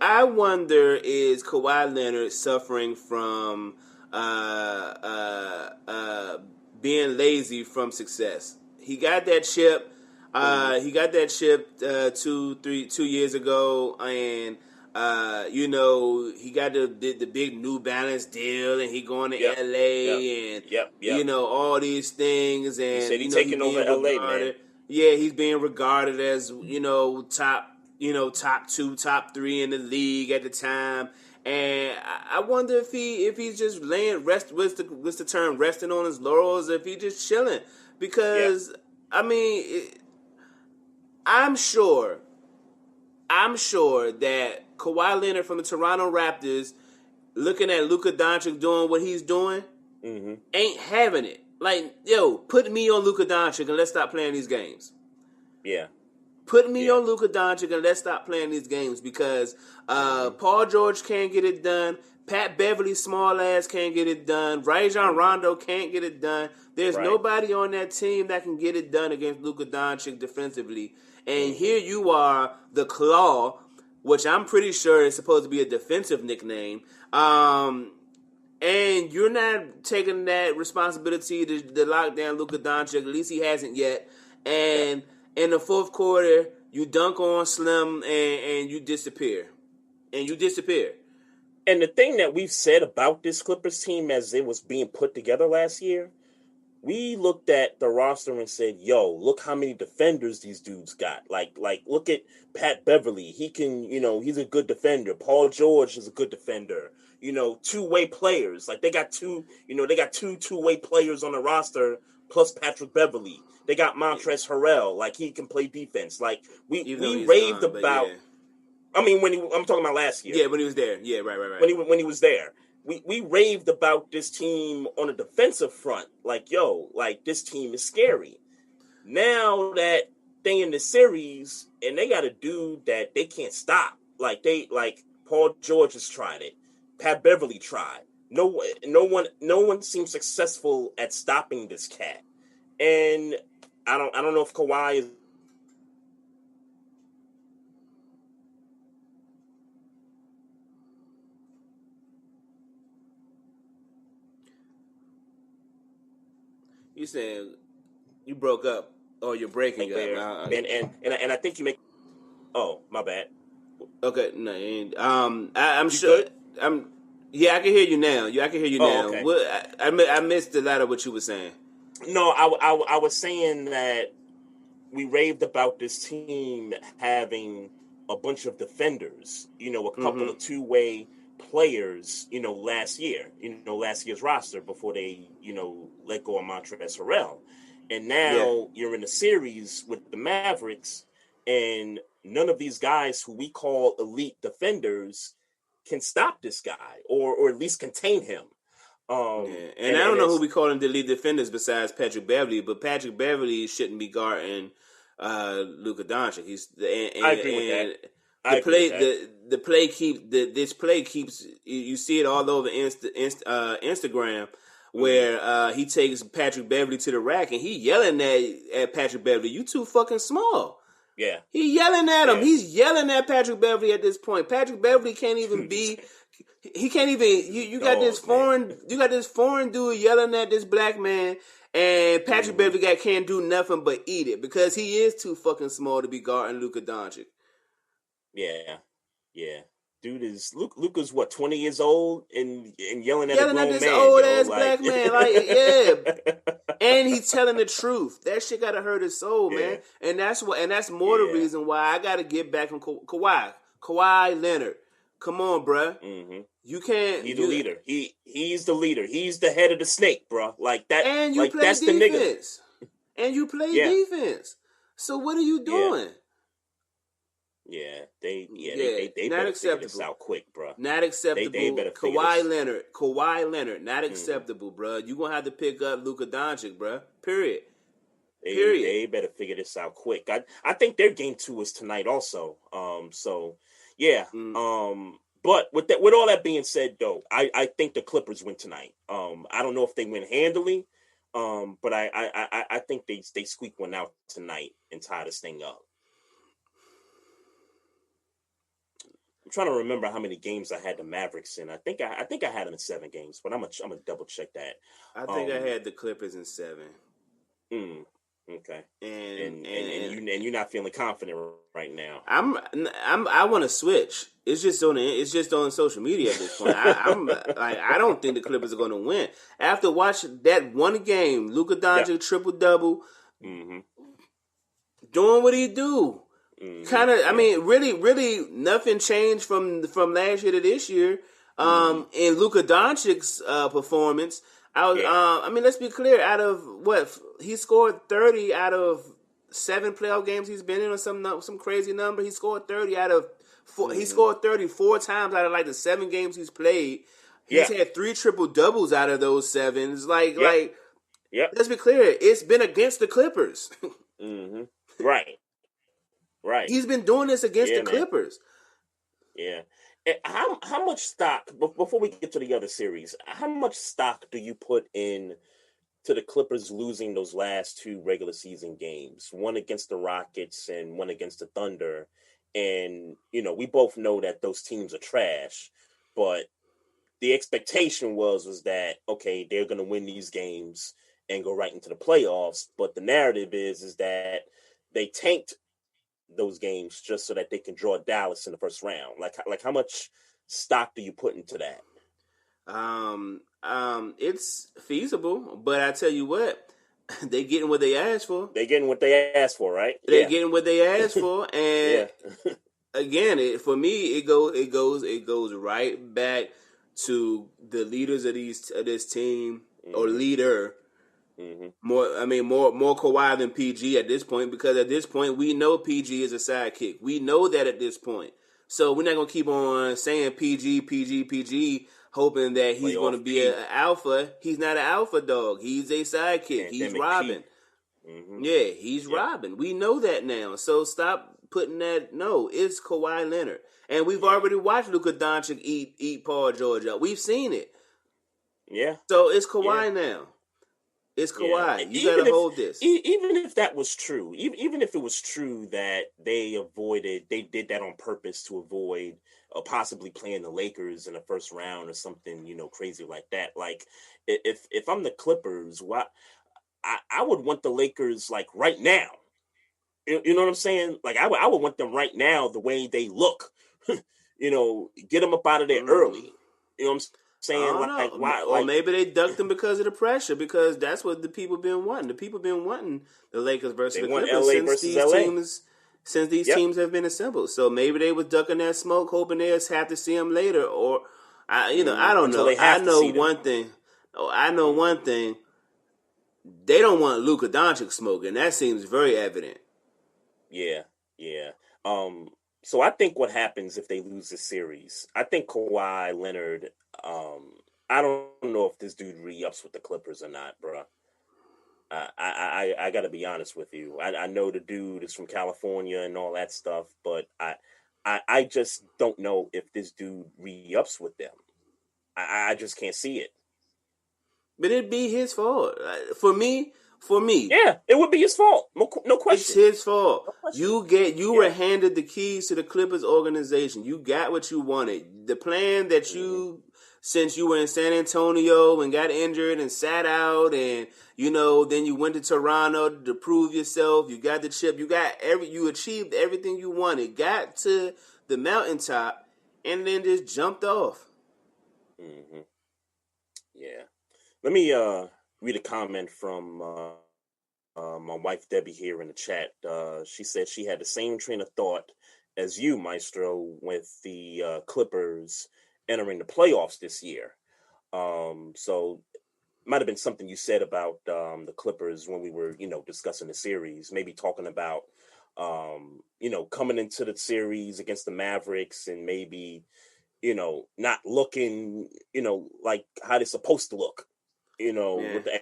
I wonder is Kawhi Leonard suffering from being lazy from success? He got that chip. He got that chip 2 years ago, and he got the big New Balance deal, and he going to LA, and all these things, and he said he's taking over LA, man. Yeah, he's being regarded as top 2, top 3 in the league at the time. And I wonder if he's just what's the term, resting on his laurels, if he's just chilling. Because I mean, I'm sure that Kawhi Leonard from the Toronto Raptors, looking at Luka Doncic doing what he's doing, ain't having it. Like, yo, put me on Luka Doncic and let's stop playing these games. Yeah. Put me on Luka Doncic and let's stop playing these games because Paul George can't get it done. Pat Beverly, small ass, can't get it done. Rajon Rondo can't get it done. There's nobody on that team that can get it done against Luka Doncic defensively. And here you are, the Claw, which I'm pretty sure is supposed to be a defensive nickname. And you're not taking that responsibility to lock down Luka Doncic. At least he hasn't yet. And in the fourth quarter, you dunk on Slim and you disappear. And the thing that we've said about this Clippers team as it was being put together last year, we looked at the roster and said, yo, look how many defenders these dudes got. Like look at Pat Beverly. He can, he's a good defender. Paul George is a good defender. Two-way players. Like they got two two-way players on the roster plus Patrick Beverly. They got Montrezl Harrell. Like he can play defense. Like we raved about. Yeah. I mean, I'm talking about last year. Yeah, when he was there. Yeah, right. When he was there. We raved about this team on a defensive front. Like, yo, like this team is scary. Now that they in the series and they got a dude that they can't stop. Like Paul George has tried it. Pat Beverly tried. No one seems successful at stopping this cat. And I don't know if Kawhi is. You saying you broke up or you're breaking up? And I think you make. Oh, my bad. Okay, no, I'm sure. Good? Yeah, I can hear you now. I can hear you now. Okay. I missed a lot of what you were saying. No, I was saying that we raved about this team having a bunch of defenders, a couple of two-way players, last year's roster before they, let go of Montrezl Harrell. And now you're in a series with the Mavericks, and none of these guys who we call elite defenders can stop this guy or at least contain him. And I don't know who we call them the lead defenders besides Patrick Beverly, but Patrick Beverly shouldn't be guarding Luka Doncic. I agree with that. This play keeps you see it all over Instagram where he takes Patrick Beverly to the rack and he yelling at Patrick Beverly, "You too fucking small." Yeah, he yelling at him. Yeah. He's yelling at Patrick Beverly at this point. Patrick Beverly can't even be. He can't even. You got this foreign. You got this foreign dude yelling at this black man, and Patrick Beverly can't do nothing but eat it because he is too fucking small to be guarding Luka Doncic. Yeah. Dude is Luka's what 20 years old and yelling at a grown this man, old ass black man, and he's telling the truth. That shit gotta hurt his soul, man. And that's more the reason why I gotta get back on Kawhi Leonard. Come on, bruh. Mm-hmm. You can't. He's the leader. He's the leader. He's the head of the snake, bruh. Like that. And you play that's defense. The nigga. And you play defense. So what are you doing? Yeah, they better figure this out quick, bro. Not acceptable. They better Kawhi Leonard, not acceptable, bro. You gonna have to pick up Luka Doncic, bro. Period. They better figure this out quick. I think their game 2 is tonight, also. But with all that being said, though, I think the Clippers win tonight. I don't know if they win handily, but I think they squeak one out tonight and tie this thing up. I'm trying to remember how many games I had the Mavericks in. I think I had them in 7 games, but I'm gonna double check that. I think I had the Clippers in 7. Okay. And you're not feeling confident right now. I want to switch. It's just on social media at this point. I don't think the Clippers are going to win. After watching that one game, Luka Doncic triple double, doing what he do. Kind of, I mean, really, nothing changed from last year to this year. In Luka Doncic's performance, let's be clear. Out of what he scored 30 out of 7 playoff games he's been in, or some crazy number. He scored 30 out of 4. He scored 34 times out of like the 7 games he's played. He's had 3 triple doubles out of those 7. It's let's be clear. It's been against the Clippers. Right. He's been doing this against the Clippers. Yeah. And how much stock, before we get to the other series, how much stock do you put in to the Clippers losing those last 2 regular season games, one against the Rockets and one against the Thunder? And, we both know that those teams are trash, but the expectation was that, okay, they're going to win these games and go right into the playoffs. But the narrative is that they tanked those games just so that they can draw Dallas in the first round. Like how much stock do you put into that? It's feasible, but I tell you what, they getting what they asked for. They getting what they asked for, right? They're getting what they asked for, and again, for me, it goes right back to the leaders of this team or leader. More Kawhi than PG at this point, because at this point we know PG is a sidekick. We know that at this point, so we're not gonna keep on saying PG, hoping that he's going to be an alpha. He's not an alpha dog. He's a sidekick. He's robbing. Yeah, he's robbing. We know that now. So stop putting that. No, it's Kawhi Leonard, and we've already watched Luka Doncic eat Paul George up. We've seen it. Yeah. So it's Kawhi now. It's Kawhi. You got to hold this. Even if that was true, even if it was true that they did that on purpose to avoid possibly playing the Lakers in the first round or something, crazy like that. Like, if I'm the Clippers, I would want the Lakers like right now. You know what I'm saying? Like, I would want them right now the way they look. Get them up out of there early. You know what I'm saying? I saying don't like know. why Or like maybe they ducked him because of the pressure, because that's what the people been wanting. The people been wanting the Lakers versus they the want Clippers LA versus LA. since these Yep. teams have been assembled. So maybe they was ducking that smoke, hoping they'll have to see him later. Or I don't Until know. they have to see them. I know one thing. They don't want Luka Doncic smoking. That seems very evident. Yeah, yeah. So I think what happens if they lose this series, I think Kawhi Leonard, I don't know if this dude re-ups with the Clippers or not, bro. I got to be honest with you. I know the dude is from California and all that stuff, but I just don't know if this dude re-ups with them. I just can't see it. But it'd be his fault. For me, Yeah, it would be his fault. No it's question. his fault. No question. You were handed the keys to the Clippers organization. You got what you wanted. The plan that you, since you were in San Antonio and got injured and sat out, and then you went to Toronto to prove yourself. You got the chip. You achieved everything you wanted. Got to the mountaintop, and then just jumped off. Mm-hmm. Yeah. Let me read a comment from my wife Debbie here in the chat. She said she had the same train of thought as you, Maestro, with the Clippers entering the playoffs this year. So might have been something you said about the Clippers when we were, discussing the series. Maybe talking about, coming into the series against the Mavericks and maybe, not looking, like how they're supposed to look. With the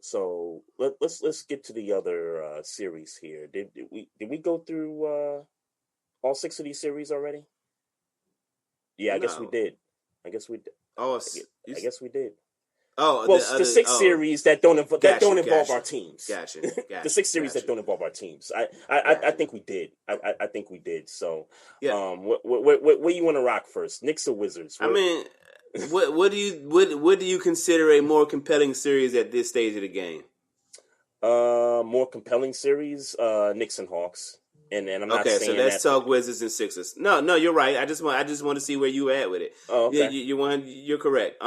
so let's get to the other series here. Did we go through all 6 of these series already? Yeah, I guess we did. I guess we did. Oh, I guess we did. Oh, well, the 6 series that don't involve our teams. Gotcha. The 6 series that don't involve our teams. I think we did. I think we did. So, where you want to rock first, Knicks or Wizards? What do you consider a more compelling series at this stage of the game? More compelling series, Knicks and Hawks. And I'm not saying so let's talk Wizards and Sixers. No, you're right. I just want to see where you at with it. Oh, okay. You're correct.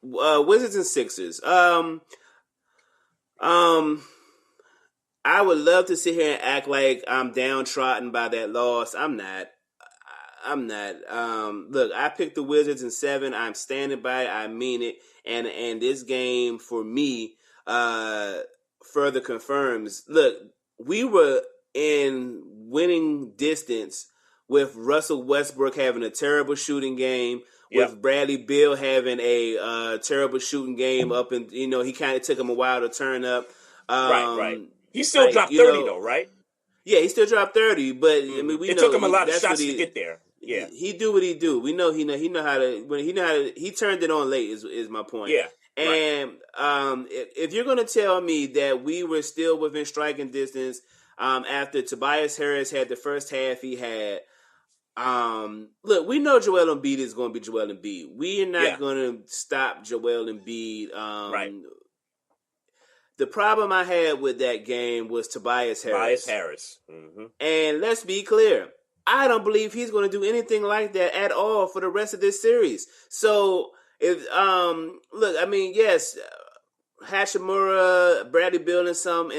Wizards and Sixers. I would love to sit here and act like I'm downtrodden by that loss. I'm not. Look, I picked the Wizards in 7. I'm standing by it. I mean it. And this game for me further confirms. Look, we were in winning distance with Russell Westbrook having a terrible shooting game, with Bradley Beal having a terrible shooting game up, and he kind of took him a while to turn up. Right. He still dropped 30 though, right? Yeah, he still dropped 30, but I mean, it took him a lot of shots to get there. Yeah, he do what he do. We know he know how to. He turned it on late. Is my point. Yeah. And if you're gonna tell me that we were still within striking distance after Tobias Harris had the first half he had, look, we know Joel Embiid is going to be Joel Embiid. We are not going to stop Joel Embiid. Right. The problem I had with that game was Tobias Harris. Mm-hmm. And let's be clear, I don't believe he's going to do anything like that at all for the rest of this series. So if look, I mean, yes, Hachimura, Bradley Beal in some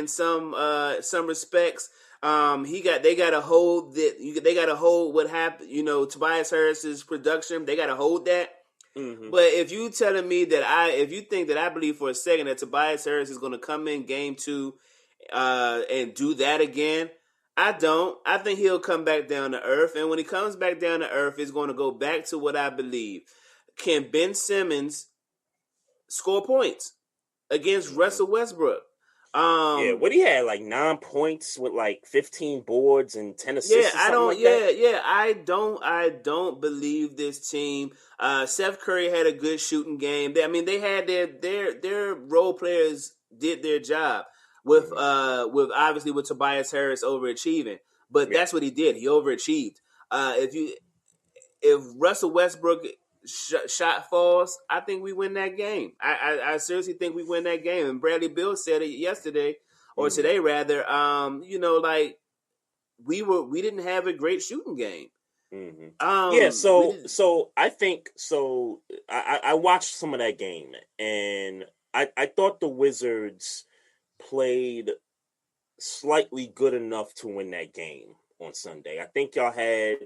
respects, they got to hold that. They got to hold what happened. Tobias Harris's production. They got to hold that. Mm-hmm. But if you telling me if you think that I believe for a second that Tobias Harris is going to come in game 2 and do that again, I don't. I think he'll come back down to earth. And when he comes back down to earth, it's going to go back to what I believe. Can Ben Simmons score points against Russell Westbrook? What he had, like 9 points with like 15 boards and 10 assists. I don't believe this team. Seth Curry had a good shooting game. They had their role players did their job with obviously with Tobias Harris overachieving, but that's what he did. He overachieved. If Russell Westbrook shot falls, I think we win that game. I seriously think we win that game. And Bradley Beal said it yesterday or today rather. We didn't have a great shooting game. Mm-hmm. Yeah, We so I think so. I watched some of that game, and I thought the Wizards played slightly good enough to win that game on Sunday. I think y'all had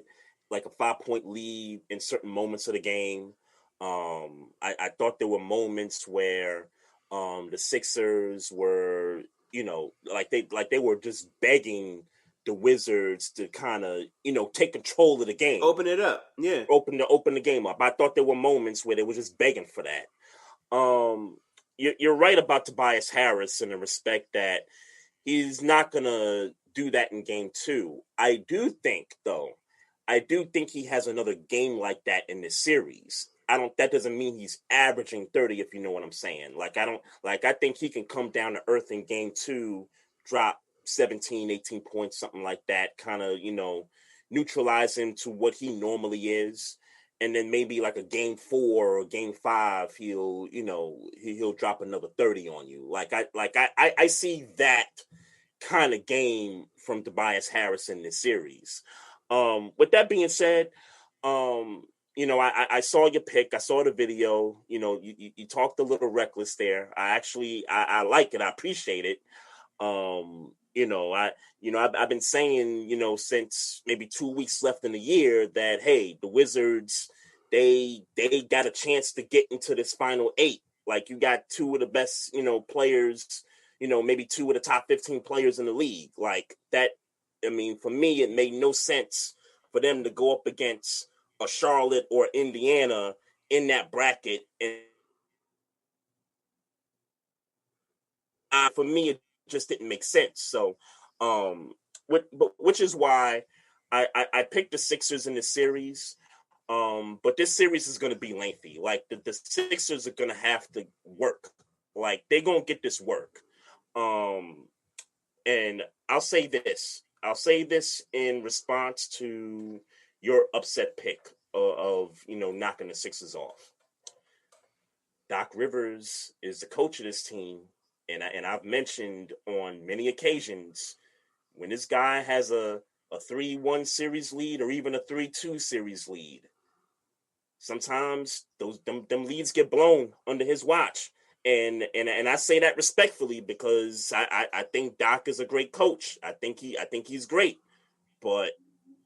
like a 5-point lead in certain moments of the game. I thought there were moments where the Sixers were, like they were just begging the Wizards to kind of, take control of the game, open it up. Yeah. open the game up. I thought there were moments where they were just begging for that. You're right about Tobias Harris in the respect that he's not gonna do that in game 2. I do think he has another game like that in this series. That doesn't mean he's averaging 30, if you know what I'm saying. I think he can come down to earth in game 2, drop 17, 18 points, something like that, kind of, neutralize him to what he normally is. And then maybe like a game 4 or game 5, he'll drop another 30 on you. I see that kind of game from Tobias Harris in this series. With that being said, I saw your pick. I saw the video. You talked a little reckless there. I like it. I appreciate it. I've been saying, since maybe 2 weeks left in the year that, hey, the Wizards, they got a chance to get into this final 8. Like, you got 2 of the best, players, maybe 2 of the top 15 players in the league. Like that. I mean, for me, it made no sense for them to go up against a Charlotte or Indiana in that bracket. And for me, it just didn't make sense. So, which is why I picked the Sixers in this series. But this series is going to be lengthy. Like the Sixers are going to have to work. Like they're going to get this work. And I'll say this in response to your upset pick of knocking the Sixers off. Doc Rivers is the coach of this team, and I've mentioned on many occasions when this guy has a 3-1 series lead or even a 3-2 series lead, sometimes them leads get blown under his watch. And I say that respectfully because I think Doc is a great coach. I think he's great. But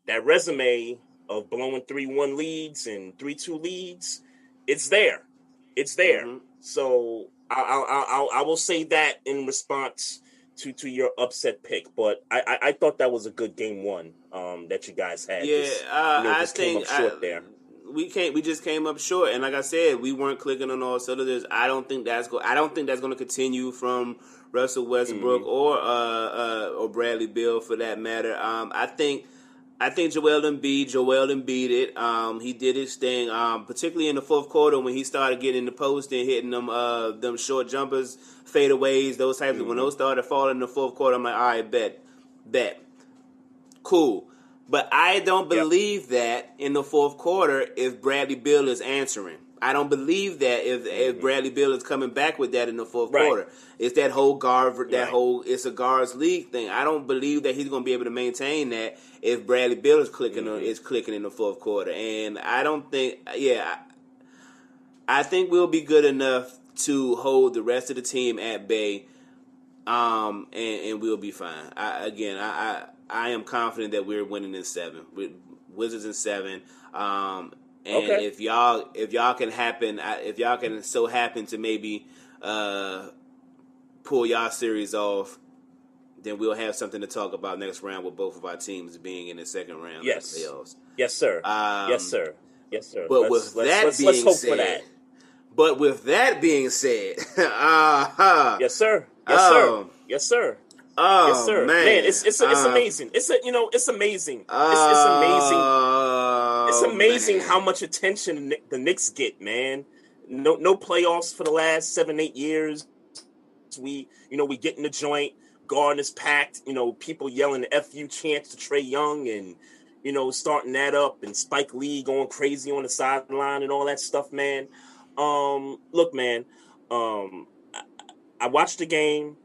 that resume of blowing 3-1 leads and 3-2 leads, it's there. It's there. Mm-hmm. So I will say that in response to your upset pick. But I thought that was a good game 1 that you guys had. Yeah, I came think up short there. We just came up short, and like I said, we weren't clicking on all cylinders. I don't think that's going to continue from Russell Westbrook or Bradley Beal for that matter. I think Joel Embiid it. He did his thing, particularly in the fourth quarter when he started getting in the post and hitting them short jumpers, fadeaways, those types of. When those started falling in the fourth quarter, I'm like, all right, bet, cool. But I don't believe that in the fourth quarter if Bradley Beal is answering. I don't believe that if Bradley Beal is coming back with that in the fourth quarter. It's that whole it's a guards league thing. I don't believe that he's going to be able to maintain that if Bradley Beal is clicking in the fourth quarter. And I don't think, I think we'll be good enough to hold the rest of the team at bay, and we'll be fine. I am confident that we're winning in 7. Wizards in 7. And if y'all can so happen to maybe pull y'all series off, then we'll have something to talk about next round with both of our teams being in the second round of the playoffs. Yes, sir. Yes, sir. But with that being said, yes, sir. Yes, sir. Oh, yes, sir. Man, it's amazing. It's amazing. It's amazing how much attention the Knicks get, man. No playoffs for the last 7-8 years. We get in the joint. Garden is packed. People yelling the FU chants to Trey Young and starting that up, and Spike Lee going crazy on the sideline and all that stuff, man. Look, man. I watched the game.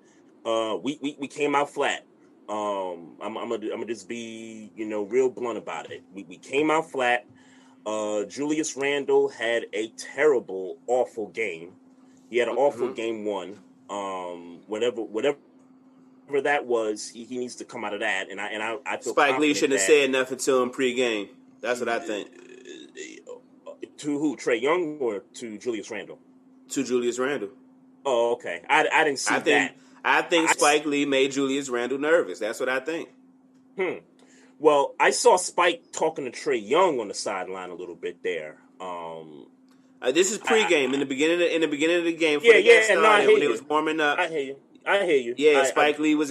We came out flat. I'm gonna just be, real blunt about it. We came out flat. Julius Randle had a terrible, awful game. He had an awful game one. Whatever that was, he needs to come out of that. And I feel Spike Lee confident shouldn't have that, said nothing to him pregame. That's what I think. To who? Trey Young or to Julius Randle? To Julius Randle. Oh, okay. I didn't see that. I think Spike Lee made Julius Randle nervous. That's what I think. Well, I saw Spike talking to Trey Young on the sideline a little bit there. This is pregame in the beginning of the game. When they was warming up. I hear you. Yeah, Spike Lee was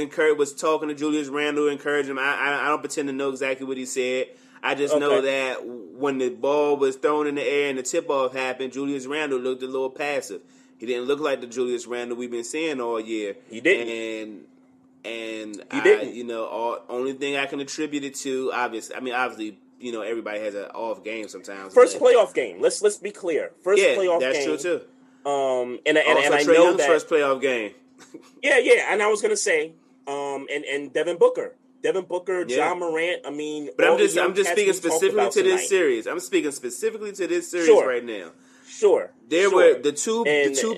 talking to Julius Randle, encouraging him. I don't pretend to know exactly what he said. I just know that when the ball was thrown in the air and the tip-off happened, Julius Randle looked a little passive. He didn't look like the Julius Randle we've been seeing all year. He didn't. And he didn't. Only thing I can attribute it to, obviously, everybody has an off game sometimes. First playoff game. Let's be clear. First playoff game. That's true too. And I Trey know Young's that first playoff game. yeah. And I was gonna say, and Devin Booker, John Morant. I mean, but I'm just speaking specifically to this series. I'm speaking specifically to this series right now. Sure. There were the two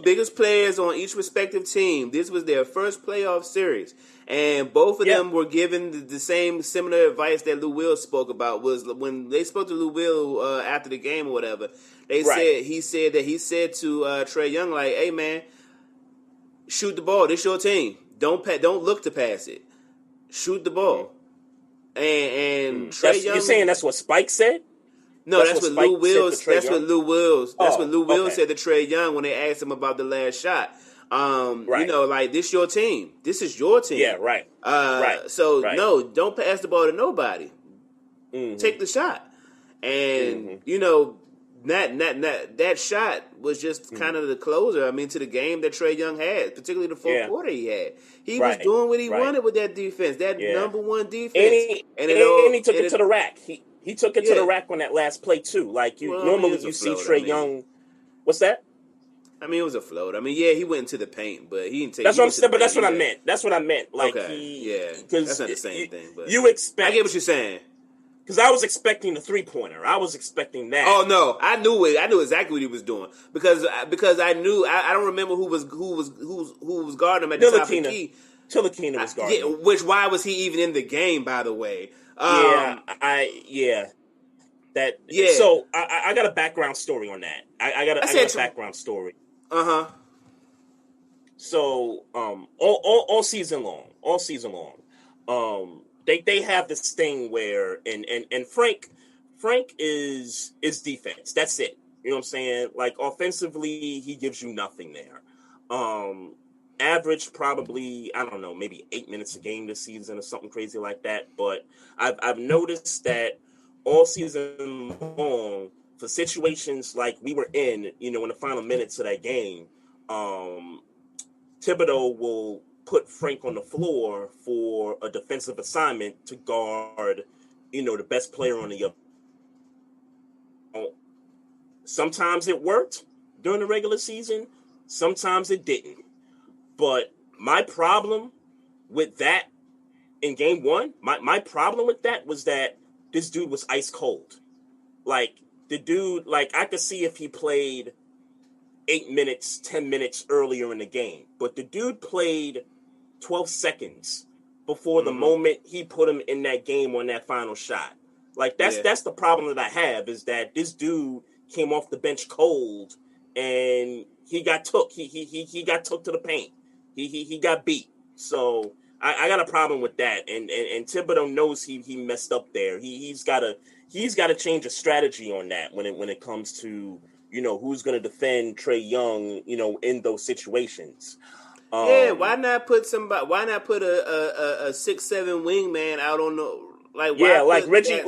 biggest players on each respective team. This was their first playoff series, and both of them were given the same similar advice that Lou Will spoke about. Was when they spoke to Lou Will after the game or whatever. He said to Trey Young, like, "Hey man, shoot the ball. This your team. Don't look to pass it. Shoot the ball." And Trey Young. You're saying that's what Spike said? No, that's what Lou Wills. That's what Lou Wills. That's what Lou Wills said to Trey Young when they asked him about the last shot. Like, this your team. This is your team. Yeah, right. No, don't pass the ball to nobody. Take the shot. And that shot was just kind of the closer. I mean, to the game that Trey Young had, particularly the fourth quarter he had. He was doing what he wanted with that defense. That number one defense. And he took it to the rack. He took it to the rack on that last play too. Like normally you see Trey Young. What's that? I mean, it was a float. I mean, he went into the paint, but he didn't take. That's what I'm saying. But that's what I meant. That's what I meant. Like, that's not the same thing. But you expect. I get what you're saying. Because I was expecting the 3-pointer. I was expecting that. Oh no, I knew it. I knew exactly what he was doing because I knew. I don't remember who was guarding him at the top of the key. Tilakina was guarding. Yeah, why was he even in the game? By the way. So I got a background story on that. I got a background story. So all season long, they have this thing where and Frank is defense. That's it. You know what I'm saying? Like offensively, he gives you nothing there. Average probably, I don't know, maybe 8 minutes a game this season or something crazy like that. But I've noticed that all season long, for situations like we were in the final minutes of that game, Thibodeau will put Frank on the floor for a defensive assignment to guard, the best player on the other. Sometimes it worked during the regular season. Sometimes it didn't. But my problem with that in game one, my problem with that was that this dude was ice cold. Like, the dude, like, I could see if he played 8 minutes, 10 minutes earlier in the game. But the dude played 12 seconds before the moment he put him in that game on that final shot. Like, that's the problem that I have, is that this dude came off the bench cold and he got took. He got took to the paint. He got beat. So I got a problem with that. And Thibodeau knows he messed up there. He's got to change a strategy on that when it comes to who's going to defend Trey Young in those situations. Why not put a 6'7" wingman out on the Reggie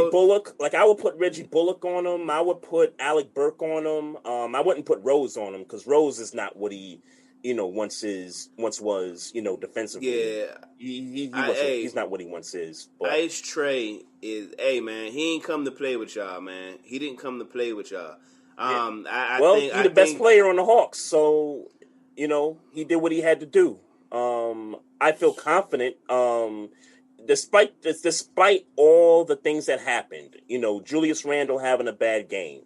Bullock. Like, I would put Reggie Bullock on him. I would put Alec Burke on him. I wouldn't put Rose on him because Rose is not what he once was defensively. Yeah, he's not what he once is. But Ice Trey is man. He ain't come to play with y'all, man. He didn't come to play with y'all. He's the best player on the Hawks, so he did what he had to do. I feel confident. Despite all the things that happened, Julius Randle having a bad game,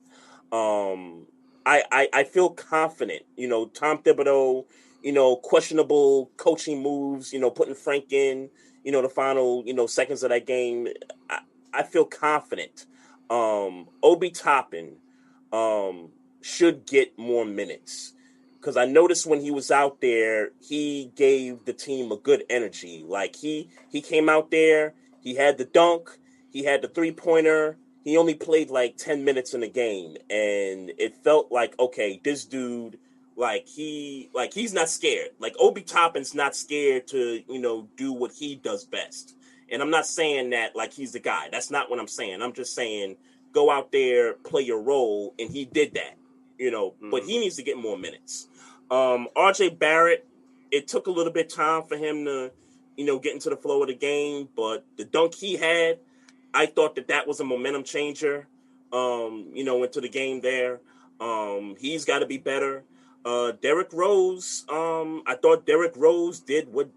I feel confident. Tom Thibodeau, questionable coaching moves. Putting Frank in, the final, seconds of that game. I feel confident. Obi Toppin should get more minutes. Because I noticed when he was out there, he gave the team a good energy. Like he came out there, he had the dunk, he had the 3-pointer. He only played like 10 minutes in the game, and it felt like, okay, this dude, he's not scared. Like Obi Toppin's not scared to do what he does best. And I'm not saying that like he's the guy. That's not what I'm saying. I'm just saying go out there, play your role, and he did that. But he needs to get more minutes. RJ Barrett, it took a little bit of time for him to, get into the flow of the game, but the dunk he had, I thought that was a momentum changer, into the game there. He's got to be better. Derrick Rose, I thought Derrick Rose did what,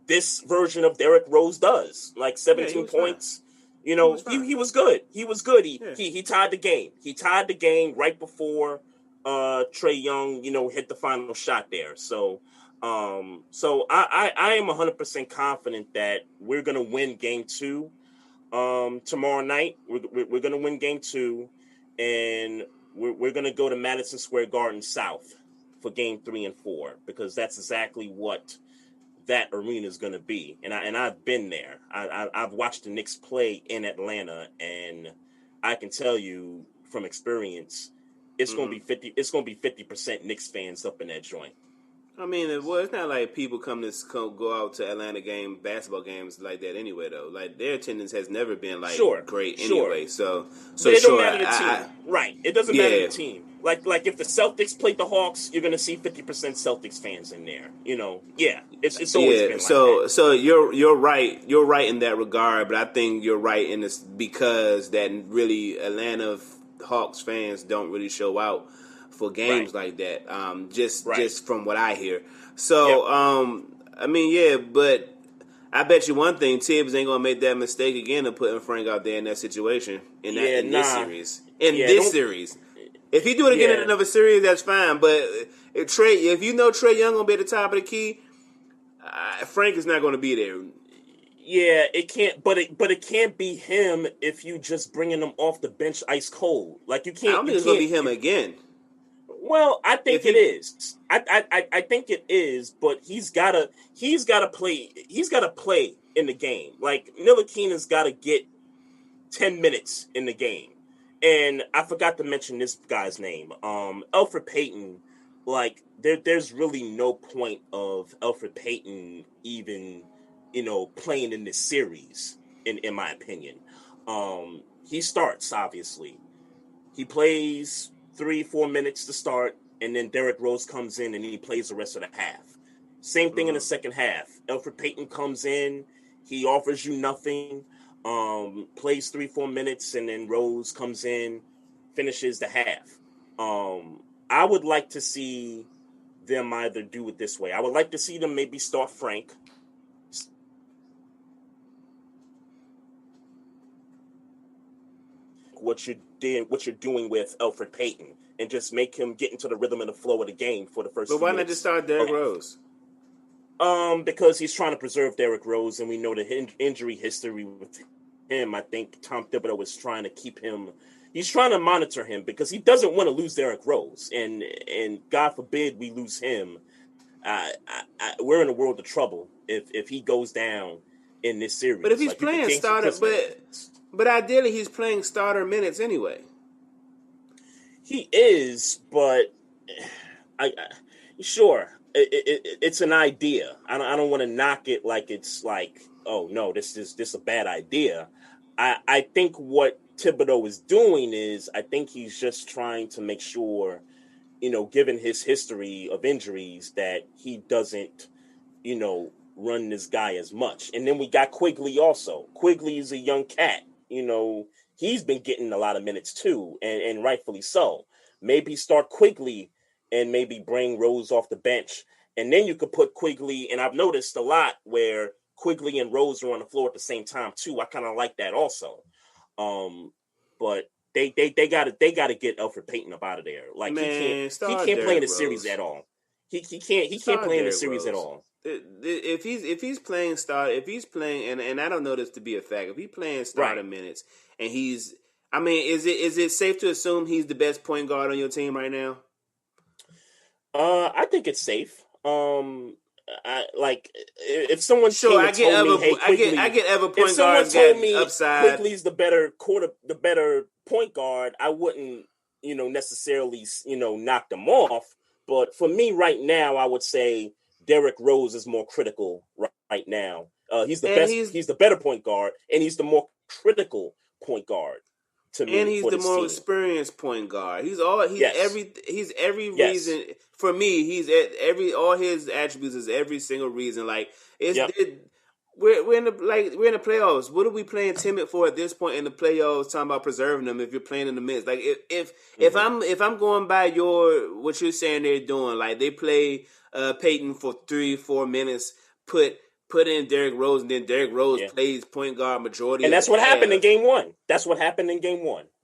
this version of Derrick Rose does, like 17 points. He was good. He was good. He tied the game. He tied the game right before Trey Young, hit the final shot there. So I am 100% confident that we're gonna win Game 2 tomorrow night. We're gonna win Game 2, and we're gonna go to Madison Square Garden South for Game 3 and 4 because that's exactly what that arena is going to be. And I've been there. I've watched the Knicks play in Atlanta, and I can tell you from experience, it's going to be 50. It's going to be 50% Knicks fans up in that joint. I mean, it's not like people go out to Atlanta basketball games like that anyway, though. Like their attendance has never been great anyway. So it don't matter the team, right? It doesn't matter the team. Like if the Celtics played the Hawks, you're gonna see 50% Celtics fans in there. It's always been like that. So you're right. You're right in that regard, but I think you're right in this because that really Atlanta Hawks fans don't really show out for games like that. Just from what I hear. So I mean, but I bet you one thing, Tibbs ain't gonna make that mistake again of putting Frank out there in that situation this series. This series. If he do it again in another series, that's fine. But if Trey Young gonna be at the top of the key, Frank is not gonna be there. Yeah, it can't. But it can't be him if you just bringing him off the bench ice cold. Like you can't. I don't think it's gonna be him again. Well, I think it is. I think it is, but he's gotta play. He's gotta play in the game. Like Ntilikina's gotta get 10 minutes in the game. And I forgot to mention this guy's name. Elfrid Payton, like there's really no point of Elfrid Payton even, playing in this series, in my opinion. He starts, obviously. He plays 3-4 minutes to start, and then Derrick Rose comes in and he plays the rest of the half. Same thing in the second half. Elfrid Payton comes in, he offers you nothing. Plays 3-4 minutes, and then Rose comes in, finishes the half. I would like to see them either do it this way. I would like to see them maybe start Frank. What you're doing with Elfrid Payton, and just make him get into the rhythm and the flow of the game for the first. But why not just start Derrick Rose? Because he's trying to preserve Derrick Rose, and we know the injury history with him. I think Tom Thibodeau is trying to keep him. He's trying to monitor him because he doesn't want to lose Derrick Rose, and God forbid we lose him. We're in a world of trouble if he goes down in this series. But if he's playing starter, but ideally he's playing starter minutes anyway. He is, but sure. It's an idea. I don't want to knock it like it's like, oh no, this is a bad idea. I think what Thibodeau is doing is I think he's just trying to make sure, given his history of injuries, that he doesn't, run this guy as much. And then we got Quigley also. Quigley is a young cat. He's been getting a lot of minutes too, and rightfully so. Maybe start Quigley and maybe bring Rose off the bench And then you could put Quigley, and I've noticed a lot where Quigley and Rose are on the floor at the same time too. I kind of like that also. But they gotta get Elfrid Payton up out of there. Like Man, he start can't play in Derrick the series Rose. at all. He can't play in the Derrick series at Rose. all. If he's playing and I don't know this to be a fact. If he's playing starting minutes and is it safe to assume he's the best point guard on your team right now? I think it's safe. If someone Sure, came and told me, "Hey, Quigley," I get other if point someone guards told got me upside. Quigley's the better point guard, I wouldn't, necessarily, knock them off. But for me right now, I would say Derrick Rose is more critical right now. He's the best. He's the better point guard, and he's the more critical point guard to me. And he's for the this more team. experienced point guard. He's every Yes. reason for me. He's all his attributes is every single reason. Like we're in the playoffs. What are we playing timid for at this point in the playoffs? Talking about preserving them if you're playing in the midst. Like if I'm going by what you're saying they're doing, like they play Peyton for 3-4 minutes, put in Derrick Rose, and then Derrick Rose plays point guard majority. And that's what happened in game one.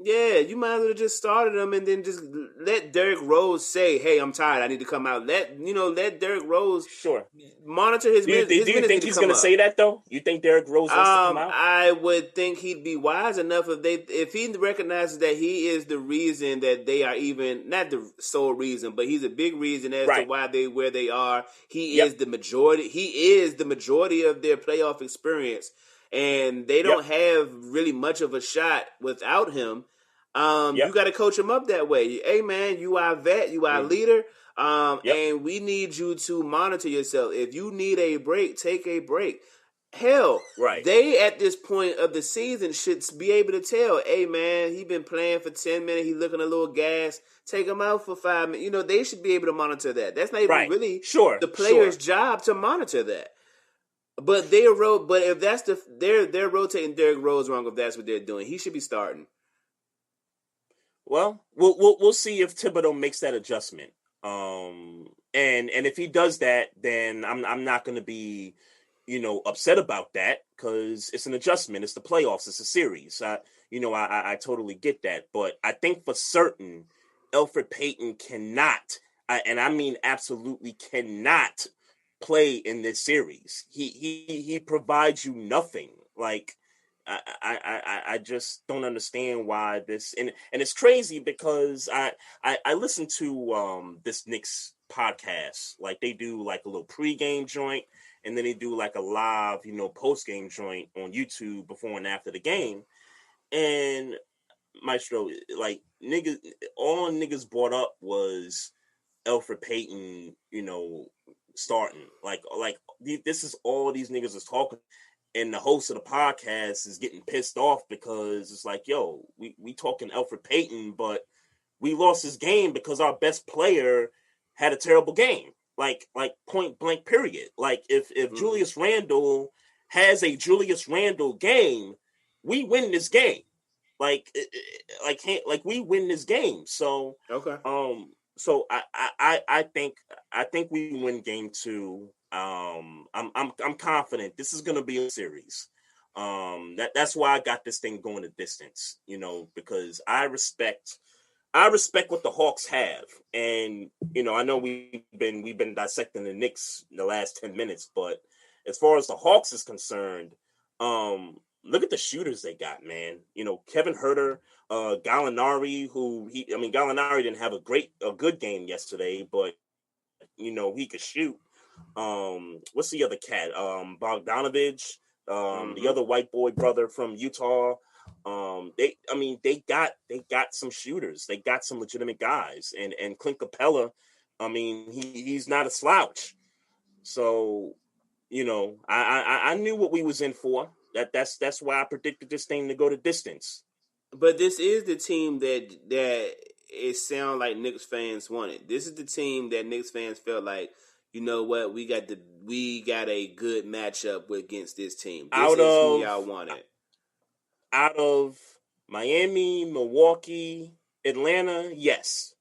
Yeah, you might as well just started him and then just let Derrick Rose say, "Hey, I'm tired. I need to come out." Let Derrick Rose monitor his minutes. Do you think he's going to say that though? You think Derrick Rose wants to come out? I would think he'd be wise enough if he recognizes that he is the reason that they are even not the sole reason, but he's a big reason as to why they where they are. He is the majority. He is the majority of their playoff experience, and they don't have really much of a shot without him. You got to coach him up that way. Hey, man, you are a vet, you are a leader, and we need you to monitor yourself. If you need a break, take a break. Hell, they at this point of the season should be able to tell, hey, man, he been playing for 10 minutes, he looking a little gas, take him out for 5 minutes. They should be able to monitor that. That's not even really the player's job to monitor that. But if that's they're rotating Derrick Rose wrong if that's what they're doing. He should be starting. Well, we'll see if Thibodeau makes that adjustment. And if he does that, then I'm not going to be, upset about that because it's an adjustment. It's the playoffs. It's a series. I totally get that. But I think for certain, Elfrid Payton cannot, and I mean absolutely cannot, play in this series. He provides you nothing. Like I just don't understand why this and it's crazy because I listen to this Knicks podcast. Like they do like a little pregame joint and then they do like a live, post game joint on YouTube before and after the game. And Maestro, like all niggas brought up was Elfrid Payton, starting. Like this is all these niggas is talking, and the host of the podcast is getting pissed off because it's like, yo, we talking Elfrid Payton, but we lost this game because our best player had a terrible game. Like point blank period. Like if Julius Randle has a Julius Randle game, we win this game. Like we win this game. So okay. So I think we win game 2. I'm confident this is gonna be a series. That's why I got this thing going a distance, because I respect what the Hawks have, and I know we've been dissecting the Knicks in the last 10 minutes, but as far as the Hawks is concerned, look at the shooters they got, man. Kevin Huerter, Gallinari, Gallinari didn't have a good game yesterday, but he could shoot. What's the other cat? Bogdanovich, the other white boy brother from Utah. They got some shooters. They got some legitimate guys, and Clint Capella, he's not a slouch. So, I knew what we was in for. That's why I predicted this thing to go to distance. But this is the team that it sounds like Knicks fans wanted. This is the team that Knicks fans felt like, you know what, we got a good matchup against this team. This is who y'all wanted. Out of Miami, Milwaukee, Atlanta, yes.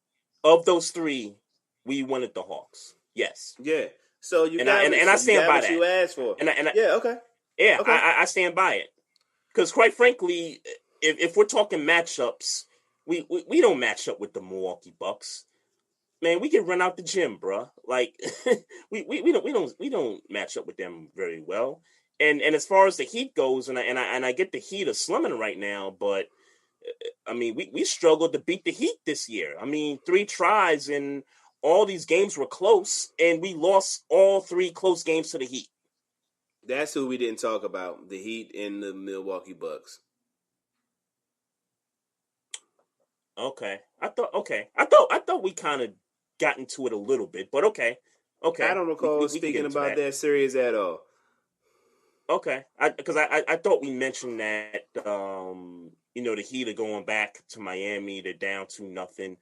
Of those 3, we wanted the Hawks. Yes. Yeah. So you And got I stand by that. You asked for. And yeah. Okay. Yeah. Okay. I stand by it because, quite frankly, if we're talking matchups, we don't match up with the Milwaukee Bucks. Man, we can run out the gym, bro. Like we don't match up with them very well. And as far as the Heat goes, and I get the Heat are slumming right now, but I mean we struggled to beat the Heat this year. I mean 3 tries and all these games were close, and we lost all 3 close games to the Heat. That's who we didn't talk about: the Heat and the Milwaukee Bucks. Okay, I thought we kind of got into it a little bit, but okay. I don't recall We can get speaking into about that. that series at all. Okay, because I thought we mentioned that the Heat are going back to Miami. They're down 2-0.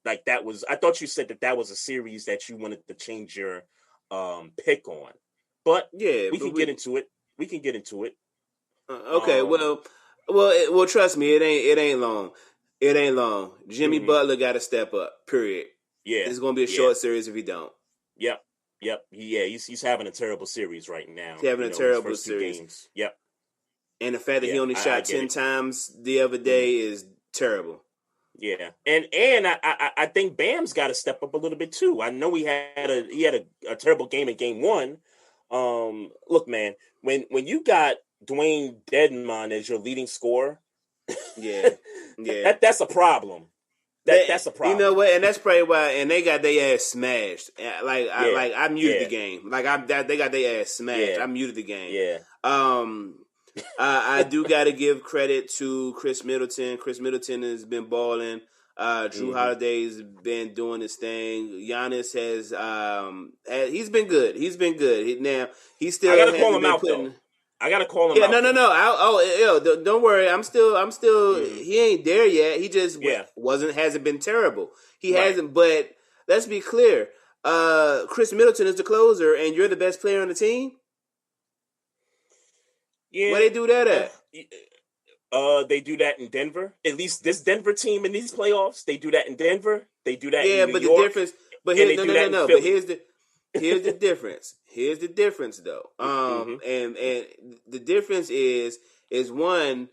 Like that was, I thought you said that was a series that you wanted to change your pick on, but Yeah, we can get into it. We can get into it. Okay, well, trust me, it ain't long. It ain't long. Jimmy Butler got to step up. Period. Yeah, It's going to be a short series if he don't. Yep. Yeah, he's having a terrible series right now. He's having a terrible his first 2 series. games. Yep. And the fact that he only shot 10 times the other day is terrible. Yeah, and I think Bam's got to step up a little bit too. I know he had a terrible game in game 1. Look, man, when you got Dwayne Dedmon as your leading scorer, that's a problem. That's a problem. You know what? And that's probably why. And they got their ass smashed. I muted the game. They got their ass smashed. I muted the game. Yeah. I do got to give credit to Chris Middleton. Chris Middleton has been balling. Drew Holiday's been doing his thing. Giannis has he's been good. He's been good. Now he still. I gotta call him out though. I gotta call him out. No. Don't worry. I'm still. He ain't there yet. He just hasn't been terrible. He hasn't. But let's be clear. Chris Middleton is the closer, and you're the best player on the team. Yeah. Where they do that at? They do that in Denver. At least this Denver team in these playoffs, they do that in Denver. They do that in New York. The difference. But here's no. But here's the difference. Here's the difference, though. And the difference is one.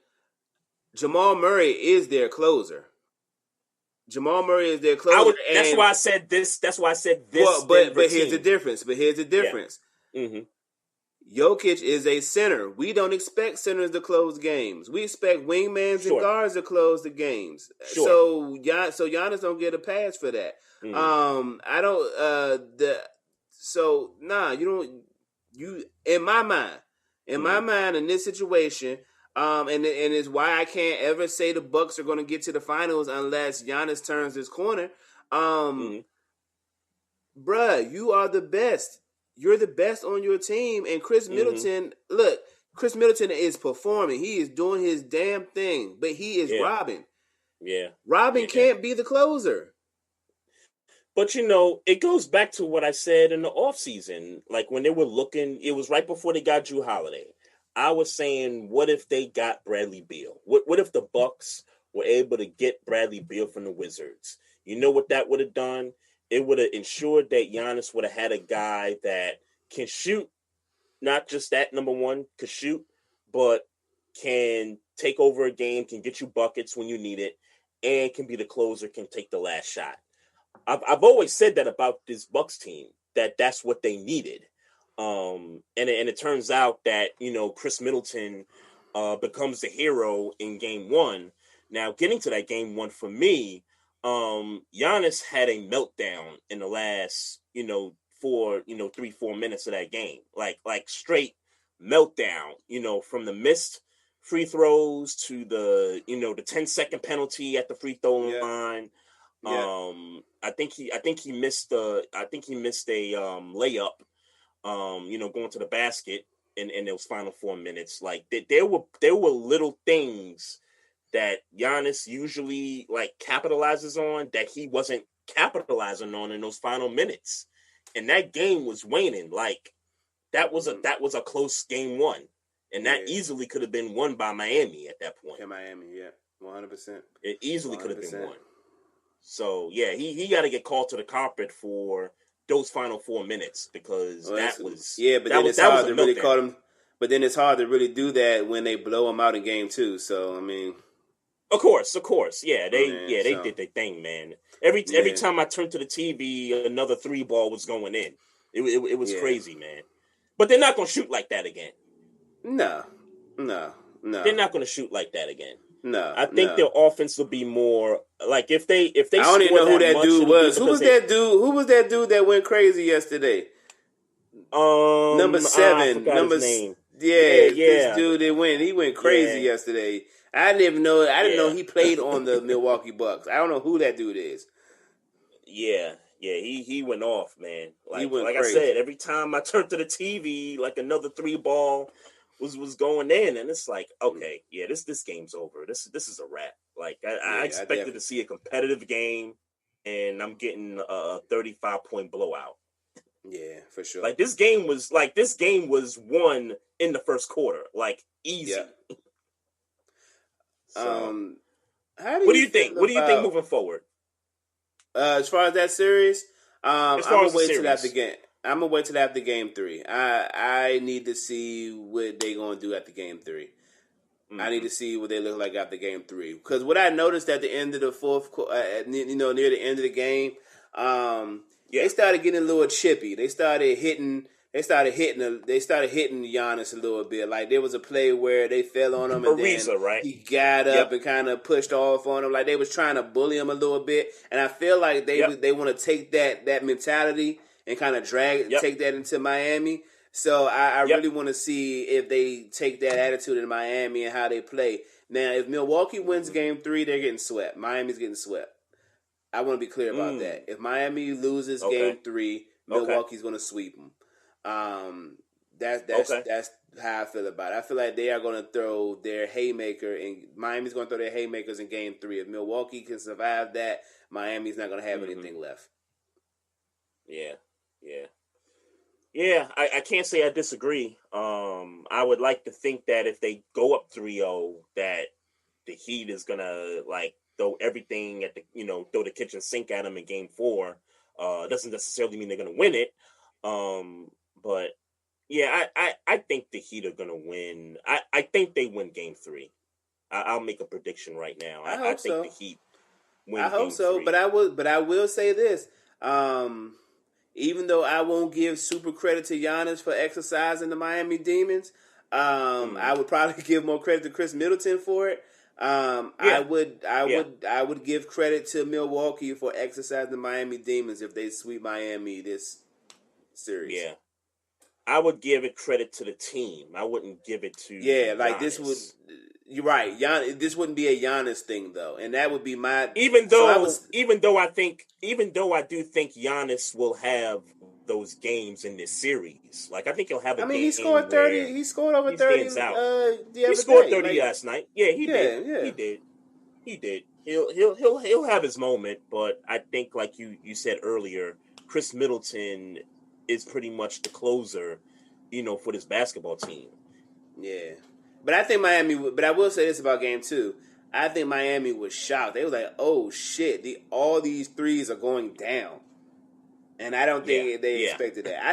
Jamal Murray is their closer. That's why I said this. Well, but here's the difference. Jokic is a center. We don't expect centers to close games. We expect wingmans and guards to close the games. So Giannis don't get a pass for that. I don't. You don't. You in my mind, in this situation, and it's why I can't ever say the Bucks are going to get to the finals unless Giannis turns his corner. Bruh, you are the best. You're the best on your team, and Chris Middleton. Look, Chris Middleton is performing. He is doing his damn thing, but he is robbing. Yeah, Robin can't be the closer. But it goes back to what I said in the offseason. Like when they were looking, it was right before they got Drew Holiday. I was saying, what if they got Bradley Beal? What if the Bucks were able to get Bradley Beal from the Wizards? You know what that would have done? It would have ensured that Giannis would have had a guy that can shoot, not just that number one could shoot, but can take over a game, can get you buckets when you need it, and can be the closer, can take the last shot. I've always said that about this Bucks team, that's what they needed. And it turns out that, Chris Middleton becomes the hero in game 1. Now, getting to that game 1 for me, Giannis had a meltdown in the last, 3-4 minutes of that game. Like straight meltdown, from the missed free throws to the 10-second penalty at the free throw line. Yeah. I think he missed a layup, going to the basket in those final 4 minutes. Like there were little things that Giannis usually capitalizes on that he wasn't capitalizing on in those final minutes. And that game was waning. Like that was a close game 1. And that easily could have been won by Miami at that point. Yeah, Miami, 100%. It easily could have been won. So yeah, he got to get called to the carpet for those final 4 minutes because Well, that was but that then was, it's that was hard a to really meltdown. call them. But then it's hard to really do that when they blow them out in game 2. So I mean, Of course, yeah, they so, did their thing, man. Every yeah, time I turned to the TV, another 3-ball was going in. It was yeah. crazy, man. But they're not gonna shoot like that again. No. They're not gonna shoot like that again. No. I think their offense will be more like if they I don't even score know who that that much, dude it'll be was. Who because was that dude? Who was that dude that went crazy yesterday? Number 7. I forgot his name. Yeah, Yeah. this dude he went crazy yesterday. I didn't know he played on the Milwaukee Bucks. I don't know who that dude is. Yeah, he went off, man. He went like crazy. I said, every time I turned to the TV, like another 3-ball was going in, and it's like, okay, yeah, this game's over. This is a wrap. Like I expected to see a competitive game, and I'm getting a 35-point blowout. Yeah, for sure. Like this game was won in the first quarter, like easy. Yeah. So, what do you think? What do you think moving forward? As far as that series, I'm gonna wait till after game. I'm gonna wait till after game 3. I need to see what they gonna do after game 3. Mm-hmm. I need to see what they look like after game 3. Because what I noticed at the end of the fourth, near the end of the game, they started getting a little chippy. They started hitting Giannis a little bit. Like there was a play where they fell on him and Fraser, then right? he got up and kind of pushed off on him. Like they was trying to bully him a little bit. And I feel like they want to take that mentality and kind of take that into Miami. So I really want to see if they take that attitude in Miami and how they play. Now, if Milwaukee wins game 3, they're getting swept. Miami's getting swept. I want to be clear about that. If Miami loses game 3, Milwaukee's going to sweep them. That's how I feel about it. I feel like they are going to throw their haymaker, and Miami's going to throw their haymakers in game 3. If Milwaukee can survive that, Miami's not going to have anything left. Yeah, I can't say I disagree. I would like to think that if they go up 3-0, that the Heat is gonna like throw everything at throw the kitchen sink at them in game 4. Doesn't necessarily mean they're gonna win it. But yeah, I think the Heat are gonna win. I think they win game 3. I'll make a prediction right now. I think the Heat win. I hope so, 3. but I will say this. Even though I won't give super credit to Giannis for exercising the Miami Demons, I would probably give more credit to Chris Middleton for it. I would give credit to Milwaukee for exercising the Miami Demons if they sweep Miami this series. Yeah, I would give it credit to the team. I wouldn't give it to Giannis. This would. You're right. This wouldn't be a Giannis thing though, and that would be my. Even though I do think Giannis will have those games in this series. Like I think he'll have a game. He scored 30. He scored over 30. He scored 30 last night. Yeah, he did. Yeah. He did. He'll have his moment, but I think like you said earlier, Chris Middleton is pretty much the closer, for this basketball team. Yeah. But I think Miami. But I will say this about game 2. I think Miami was shocked. They were like, "Oh shit! All these threes are going down," and I don't think they expected that.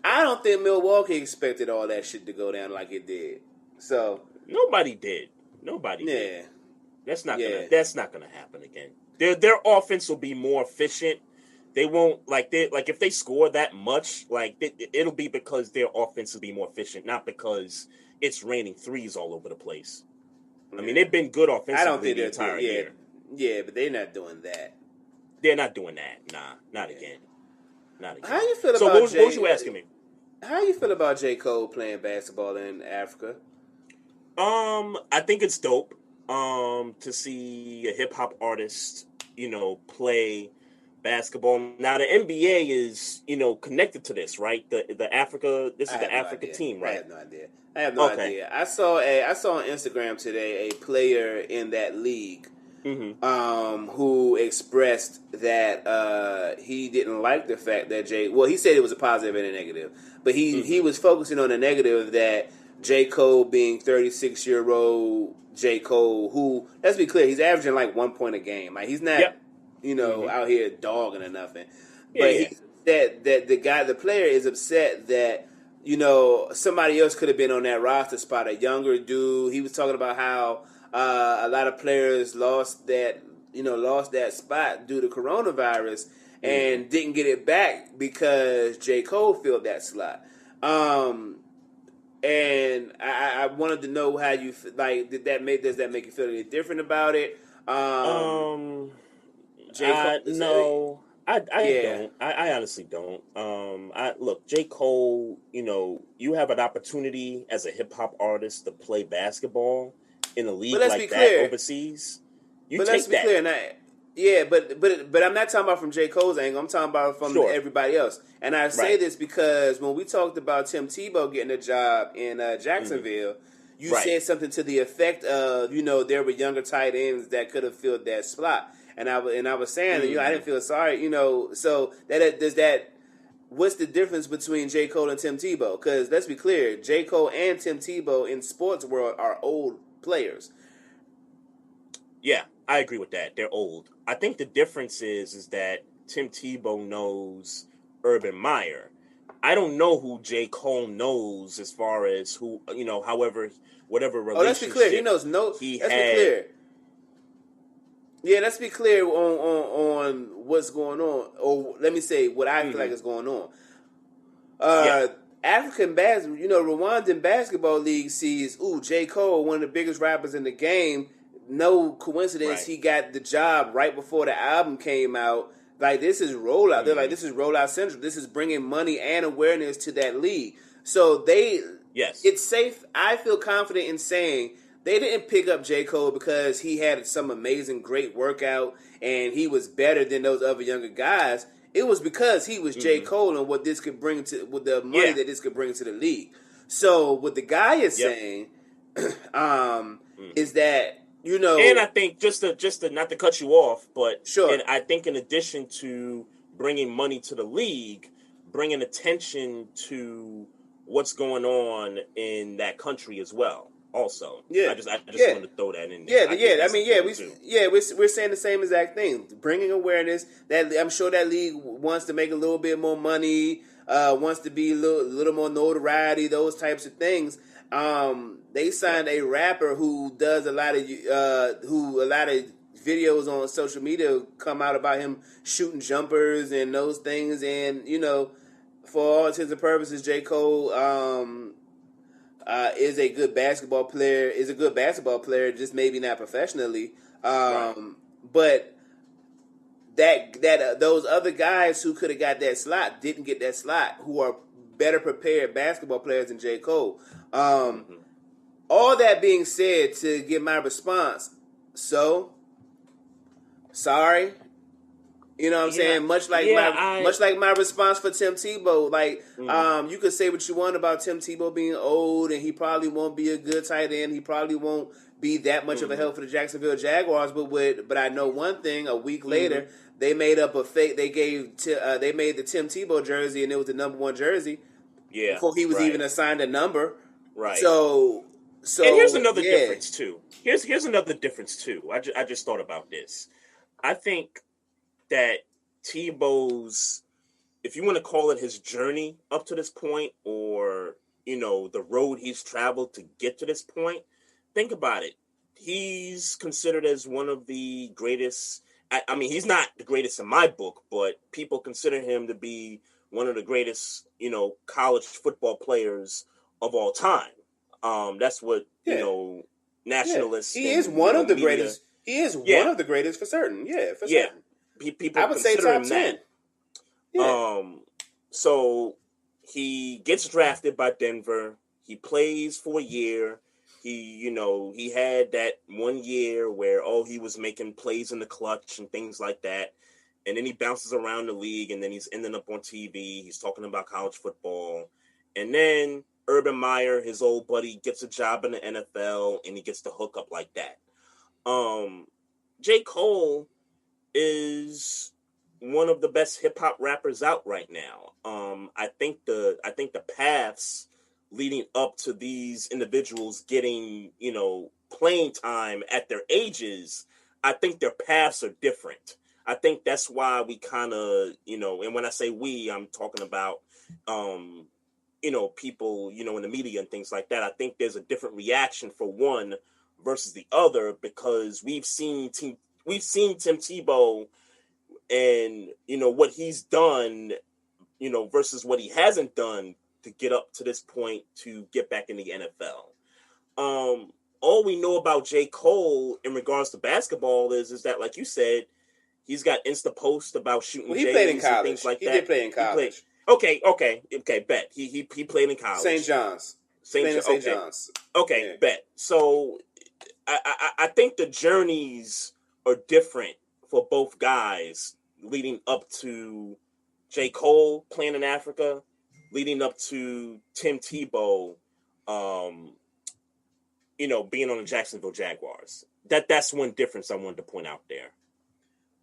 I don't think Milwaukee expected all that shit to go down like it did. So nobody did. Did. That's not gonna happen again. Their offense will be more efficient. They won't if they score that much, it'll be because their offense will be more efficient, not because it's raining threes all over the place. I mean, they've been good offensively. I don't think the entire year. Yeah, but they're not doing that. They're not doing that. Nah, not again. How you feel about what was you asking me? How you feel about J. Cole playing basketball in Africa? I think it's dope. To see a hip hop artist, play basketball. Now the NBA is, connected to this, right? The Africa. This is the Africa team, right? I have no idea. I saw on Instagram today a player in that league, who expressed that he didn't like the fact that he said it was a positive and a negative, but he was focusing on the negative that J. Cole being 36-year-old J. Cole, who, let's be clear, he's averaging like 1 point a game. Like he's not, out here dogging or nothing. But he that the player is upset that somebody else could have been on that roster spot, a younger dude. He was talking about how a lot of players lost that spot due to coronavirus and didn't get it back because J. Cole filled that slot. And I wanted to know how you like. Does that make you feel any different about it? J. Cole, no, I don't. I honestly don't. Look, J. Cole. You have an opportunity as a hip hop artist to play basketball in a league like that overseas. You take that. But I'm not talking about from J. Cole's angle. I'm talking about from everybody else. And I say this because when we talked about Tim Tebow getting a job in Jacksonville, you said something to the effect of, there were younger tight ends that could have filled that slot. And I was saying that, I didn't feel sorry, so what's the difference between J. Cole and Tim Tebow? Because let's be clear, J. Cole and Tim Tebow in sports world are old players. Yeah, I agree with that. They're old. I think the difference is that Tim Tebow knows Urban Meyer. I don't know who J. Cole knows as far as who, whatever relationship. Oh, let's be clear. He knows let's be clear. Yeah, let's be clear on what's going on. Or let me say what I feel like is going on. African basketball, Rwandan basketball league sees, J. Cole, one of the biggest rappers in the game. No coincidence, he got the job right before the album came out. Like, this is rollout. They're like, this is rollout central. This is bringing money and awareness to that league. So it's safe. I feel confident in saying they didn't pick up J. Cole because he had some amazing, great workout and he was better than those other younger guys. It was because he was J. Cole and what this could bring with the money that this could bring to the league. So what the guy is saying is that, and I think just to not to cut you off, but and I think in addition to bringing money to the league, bringing attention to what's going on in that country as well. Also, I just wanted to throw that in there. We're saying the same exact thing. Bringing awareness. That I'm sure that league wants to make a little bit more money, wants to be a little more notoriety, those types of things. They signed a rapper who does a lot of videos on social media come out about him shooting jumpers and those things. And for all intents and purposes, J. Cole is a good basketball player. Just maybe not professionally. But that those other guys who could have got that slot didn't get that slot, who are better prepared basketball players than J. Cole. All that being said, to give my response, sorry. You know what I'm saying? Much like my response for Tim Tebow. Like, you could say what you want about Tim Tebow being old, and he probably won't be a good tight end. He probably won't be that much of a help for the Jacksonville Jaguars. But I know one thing. A week later, they made up a fake. They made the Tim Tebow jersey, and it was the number 1 jersey. Yeah. Before he was even assigned a number. Right. So and here's another difference too. Here's another difference too. I just thought about this. I think that Tebow's, if you want to call it his journey up to this point, or the road he's traveled to get to this point, think about it. He's considered as one of the greatest. I mean, he's not the greatest in my book, but people consider him to be one of the greatest, college football players of all time. That's what nationalists. He is one of the greatest. He is one of the greatest for certain. Yeah, for certain. People I would say top 10. So he gets drafted by Denver. He plays for a year. He had that 1 year where he was making plays in the clutch and things like that. And then he bounces around the league, and then he's ending up on TV. He's talking about college football. And then Urban Meyer, his old buddy, gets a job in the NFL, and he gets to hook up like that. J. Cole is one of the best hip hop rappers out right now. I think the paths leading up to these individuals getting, playing time at their ages, I think their paths are different. I think that's why we kind of, and when I say we, I'm talking about, people, in the media and things like that. I think there's a different reaction for one versus the other because we've seen Tim Tebow and, what he's done, versus what he hasn't done to get up to this point to get back in the NFL. All we know about J. Cole in regards to basketball is that, like you said, he's got Insta posts about shooting he played in J's college. and things like he that. did play in college. Okay, bet. He played in college. St. John's. St. John's. Okay, bet. So I think the journeys are different for both guys leading up to J. Cole playing in Africa, leading up to Tim Tebow, being on the Jacksonville Jaguars. That's one difference I wanted to point out there.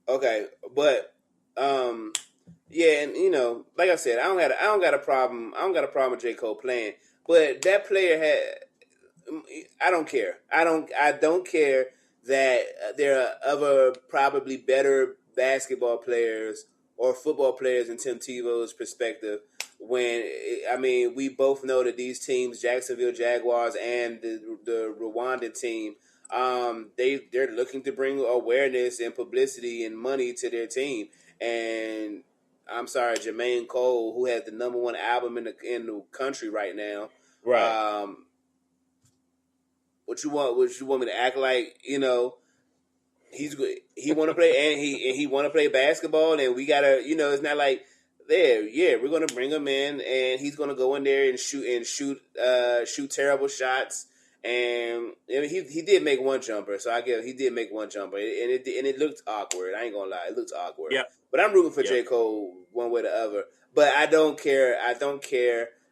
Okay, but yeah, and like I said, I don't got a problem. I don't got a problem with J. Cole playing, but that player had. I don't care. I don't care that there are other probably better basketball players or football players in Tim Tebow's perspective. We both know that these teams, Jacksonville Jaguars and the Rwandan team, they're looking to bring awareness and publicity and money to their team. And I'm sorry, Jermaine Cole, who has the number one album in the country right now, right? What you want me to act like? He want to play and he want to play basketball, and we gotta. It's not like we're gonna bring him in and he's gonna go in there and shoot terrible shots. And he did make one jumper, so I guess he did make one jumper, and it looked awkward. I ain't gonna lie, it looked awkward. Yeah. But I'm rooting for J. Cole one way or the other. But I don't care.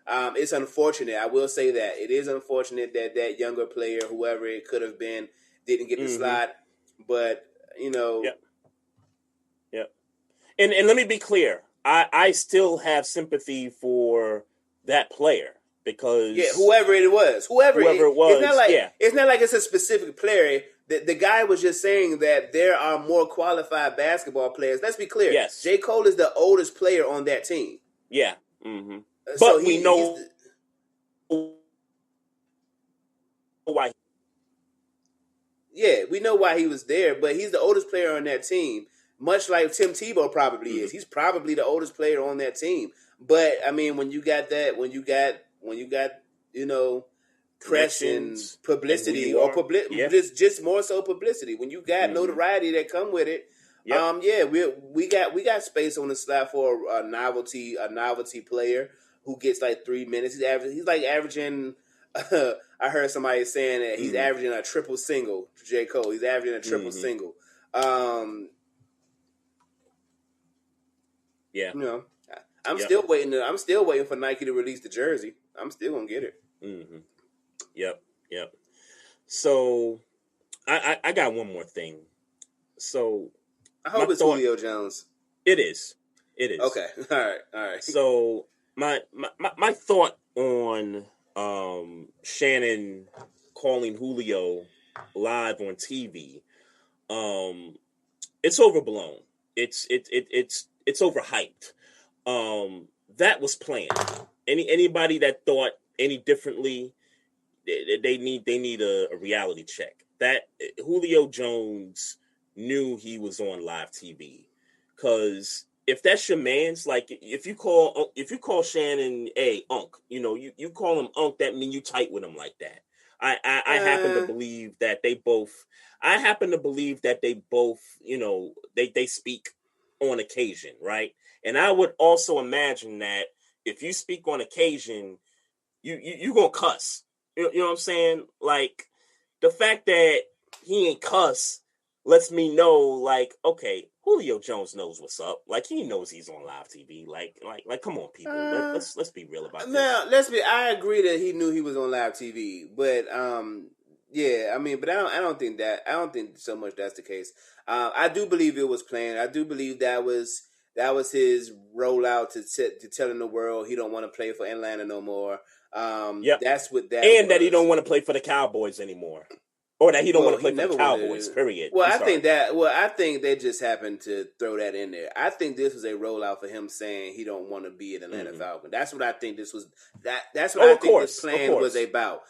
It's unfortunate. I will say that it is unfortunate that younger player, whoever it could have been, didn't get the slot. But Yep. And let me be clear. I still have sympathy for that player because whoever it was, it's not like it's a specific player. The guy was just saying that there are more qualified basketball players. Let's be clear. Yes. J. Cole is the oldest player on that team. Yeah. Mm-hmm. But so we know why. Yeah, we know why he was there, but he's the oldest player on that team, much like Tim Tebow probably is. He's probably the oldest player on that team. But I mean, when you got press and publicity just more so publicity. When you got notoriety that come with it, we got space on the slot for a novelty player who gets like 3 minutes. He's like averaging. I heard somebody saying that he's averaging a triple single. J. Cole, he's averaging a triple single. I'm still waiting. I'm still waiting for Nike to release the jersey. I'm still gonna get it. Mm-hmm. Yep. So, I got one more thing. So, I hope it's Julio Jones. It is. Okay. All right. So, my thought on Shannon calling Julio live on TV, it's overblown. It's overhyped. That was planned. Anybody that thought any differently, they need a reality check. That Julio Jones knew he was on live TV, because if that's your man's, like if you call Shannon Unc, you call him Unc, that mean you tight with him like that. I happen to believe that they both. I happen to believe that they both, they speak on occasion, right? And I would also imagine that if you speak on occasion, you gonna cuss. You know what I'm saying? Like, the fact that he ain't cuss lets me know, like, okay, Julio Jones knows what's up. Like, he knows he's on live TV. Like, come on, people. Let's be real about this. Now, I agree that he knew he was on live TV, but but I don't think so much that's the case. I do believe it was planned. I do believe that was his rollout to telling the world he don't want to play for Atlanta no more. That's what that and was. that he don't want to play for the Cowboys anymore. or that he don't want to play for never the Cowboys. Period. Well, I think they just happened to throw that in there. I think this was a rollout for him saying he don't want to be an Atlanta Falcon. That's what I think this was. That's what I think this plan was about.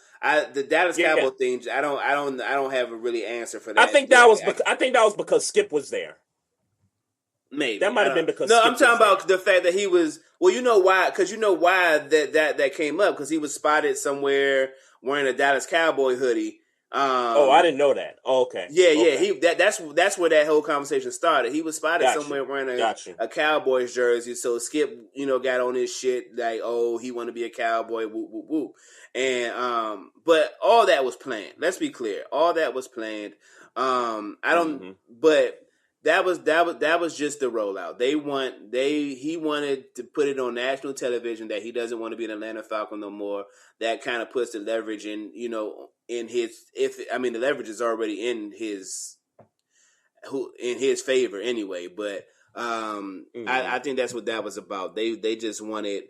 The Dallas Cowboy thing. I don't have a really answer for that. I think that was because Skip was there. Maybe that might have been because I'm talking about the fact that he was. Well, you know why? Because you know why that came up, because he was spotted somewhere wearing a Dallas Cowboy hoodie. I didn't know that. Oh, okay. Yeah. That's where that whole conversation started. He was spotted somewhere wearing a Cowboys jersey. So Skip, got on his shit like, oh, he want to be a Cowboy. Whoop whoop whoop. And but all that was planned. Let's be clear. All that was planned. But that was just the rollout. He wanted to put it on national television that he doesn't want to be an Atlanta Falcon no more. That kind of puts the leverage in, the leverage is already in his favor anyway. But I think that's what that was about. He just wanted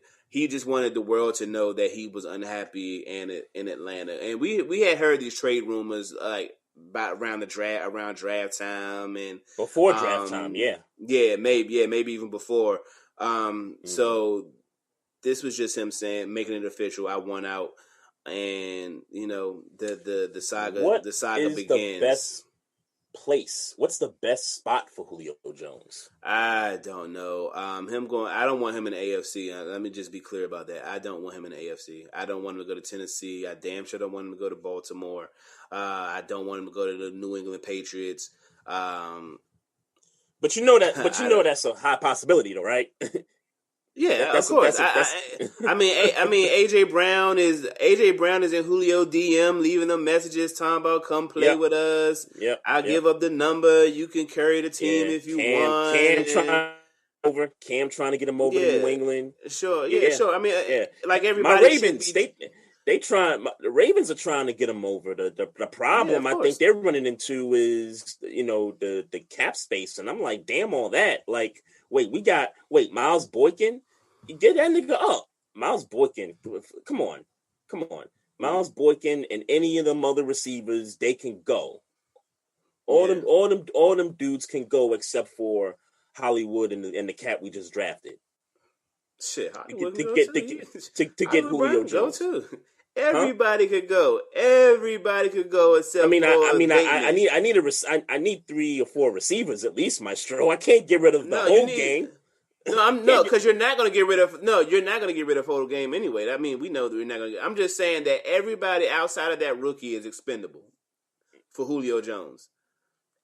the world to know that he was unhappy in Atlanta. And we had heard these trade rumors about around draft time and before draft time, maybe even before. So this was just him making it official. I won out, and the saga begins. The best place? What's the best spot for Julio Jones? I don't know. I don't want him in the AFC. Let me just be clear about that. I don't want him in the AFC. I don't want him to go to Tennessee. I damn sure don't want him to go to Baltimore. I don't want him to go to the New England Patriots. But that's a high possibility, though, right? Yeah, of course. I mean, AJ Brown is in Julio DM, leaving them messages talking about come play with us. I'll give up the number. You can carry the team if you want. Cam trying to get him over to New England. Sure. I mean, like everybody. My Ravens, the Ravens are trying to get him over. The problem I think they're running into is the cap space, and I'm like, damn all that. Like, Miles Boykin, get that nigga up. Miles Boykin, come on. Miles Boykin and any of them other receivers, they can go. All them dudes can go except for Hollywood and the cat we just drafted. Shit, to get Julio Jones too. Everybody could go. Everybody could go except. I need 3 or 4 receivers at least, Maestro. I can't get rid of the whole game. Because you're not going to get rid of. No, you're not going to get rid of whole game anyway. I mean, we know that we're not going to. I'm just saying that everybody outside of that rookie is expendable for Julio Jones.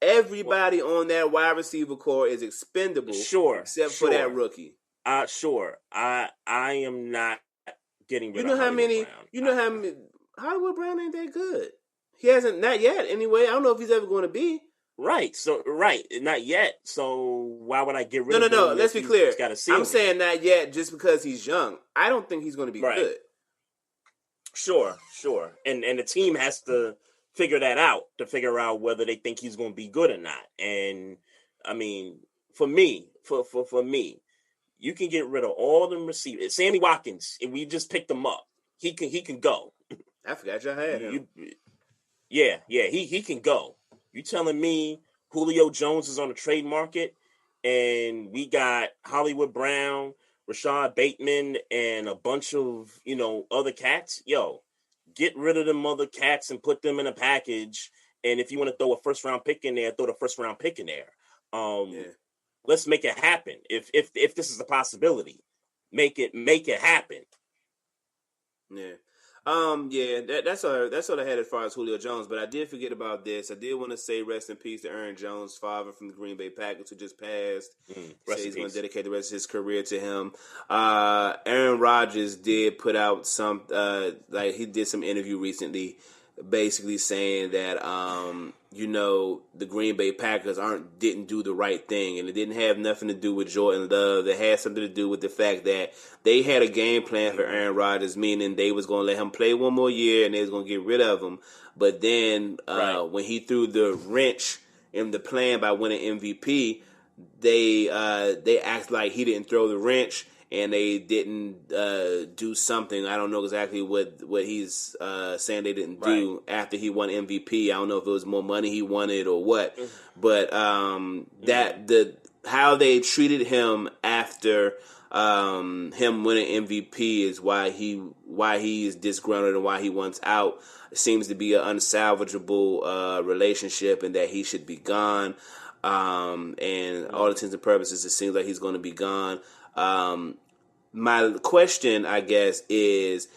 Everybody on that wide receiver core is expendable. Except for that rookie. Sure. I am not getting rid of Hollywood Brown. Hollywood Brown ain't that good. He hasn't, not yet anyway. I don't know if he's ever going to be. Right. Not yet. So why would I get rid of him? No. Let's be clear. I'm saying not yet just because he's young. I don't think he's going to be good. Sure. And the team has to figure that out to figure out whether they think he's going to be good or not. And I mean, for me, you can get rid of all them receivers. Sammy Watkins, if we just picked him up, he can go. I forgot y'all had him. He can go. You telling me Julio Jones is on the trade market and we got Hollywood Brown, Rashad Bateman, and a bunch of, other cats? Yo, get rid of them other cats and put them in a package. And if you want to throw a first-round pick in there, throw the first-round pick in there. Let's make it happen. If this is a possibility, make it happen. Yeah. That's all I had as far as Julio Jones, but I did forget about this. I did want to say rest in peace to Aaron Jones' father from the Green Bay Packers who just passed. He's going to dedicate the rest of his career to him. Aaron Rodgers did put out he did some interview recently basically saying that the Green Bay Packers didn't do the right thing, and it didn't have nothing to do with Jordan Love. It had something to do with the fact that they had a game plan for Aaron Rodgers, meaning they was going to let him play one more year and they was going to get rid of him. But then when he threw the wrench in the plan by winning MVP, they act like he didn't throw the wrench, and they didn't do something. I don't know exactly what he's saying they didn't do after he won MVP. I don't know if it was more money he wanted or what, but how they treated him after him winning MVP is why he is disgruntled and why he wants out. It seems to be an unsalvageable relationship, and that he should be gone. And all intents and purposes, it seems like he's going to be gone. My question, I guess, is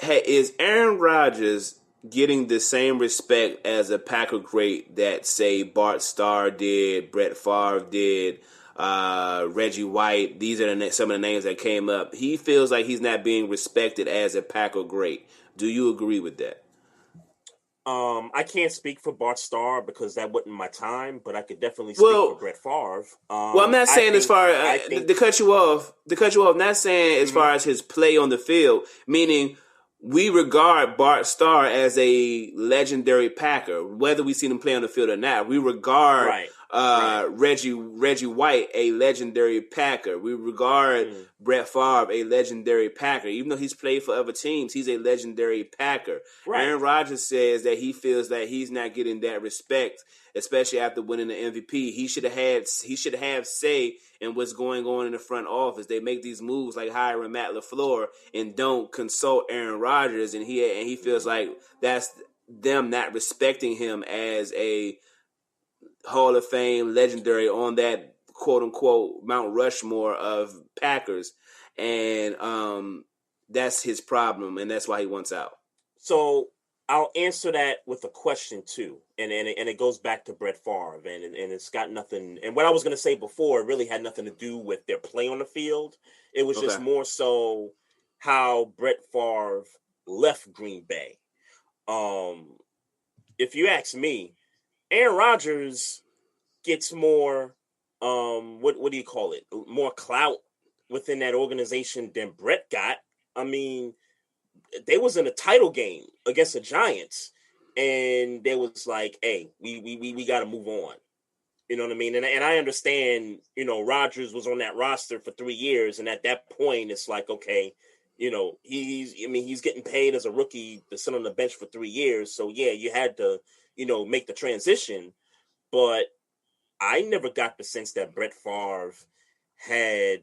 Aaron Rodgers getting the same respect as a Packer great that, say, Bart Starr did, Brett Favre did, Reggie White? These are some of the names that came up. He feels like he's not being respected as a Packer great. Do you agree with that? I can't speak for Bart Starr because that wasn't my time, but I could definitely speak for Brett Favre. I'm not saying as far as to cut you off. Not saying as far as his play on the field, meaning we regard Bart Starr as a legendary Packer, whether we see him play on the field or not. We regard Reggie White a legendary Packer. We regard Brett Favre a legendary Packer. Even though he's played for other teams, he's a legendary Packer. Right. Aaron Rodgers says that he feels that he's not getting that respect, especially after winning the MVP. He should have say in what's going on in the front office. They make these moves like hiring Matt LaFleur and don't consult Aaron Rodgers, and he feels like that's them not respecting him as a Hall of Fame legendary on that quote unquote Mount Rushmore of Packers, and that's his problem, and that's why he wants out. So I'll answer that with a question too, and it goes back to Brett Favre, and it's got nothing. And what I was going to say before really had nothing to do with their play on the field. It was just more so how Brett Favre left Green Bay. If you ask me, Aaron Rodgers gets more, what do you call it? More clout within that organization than Brett got. I mean, they was in a title game against the Giants, and they was like, "Hey, we got to move on." You know what I mean? And I understand, Rodgers was on that roster for 3 years, and at that point, it's like, okay, he's getting paid as a rookie to sit on the bench for 3 years, so yeah, you had to, make the transition. But I never got the sense that Brett Favre had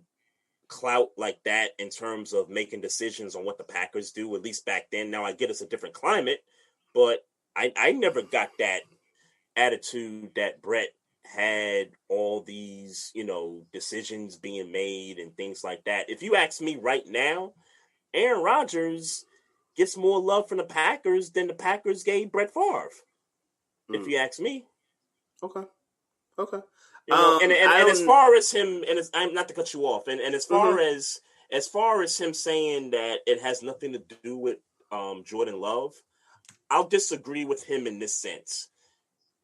clout like that in terms of making decisions on what the Packers do, at least back then. Now, I get it's a different climate, but I never got that attitude that Brett had all these, decisions being made and things like that. If you ask me right now, Aaron Rodgers gets more love from the Packers than the Packers gave Brett Favre. If you ask me. Okay. And as far as him, and I'm not to cut you off, and as far as him saying that it has nothing to do with Jordan Love, I'll disagree with him in this sense.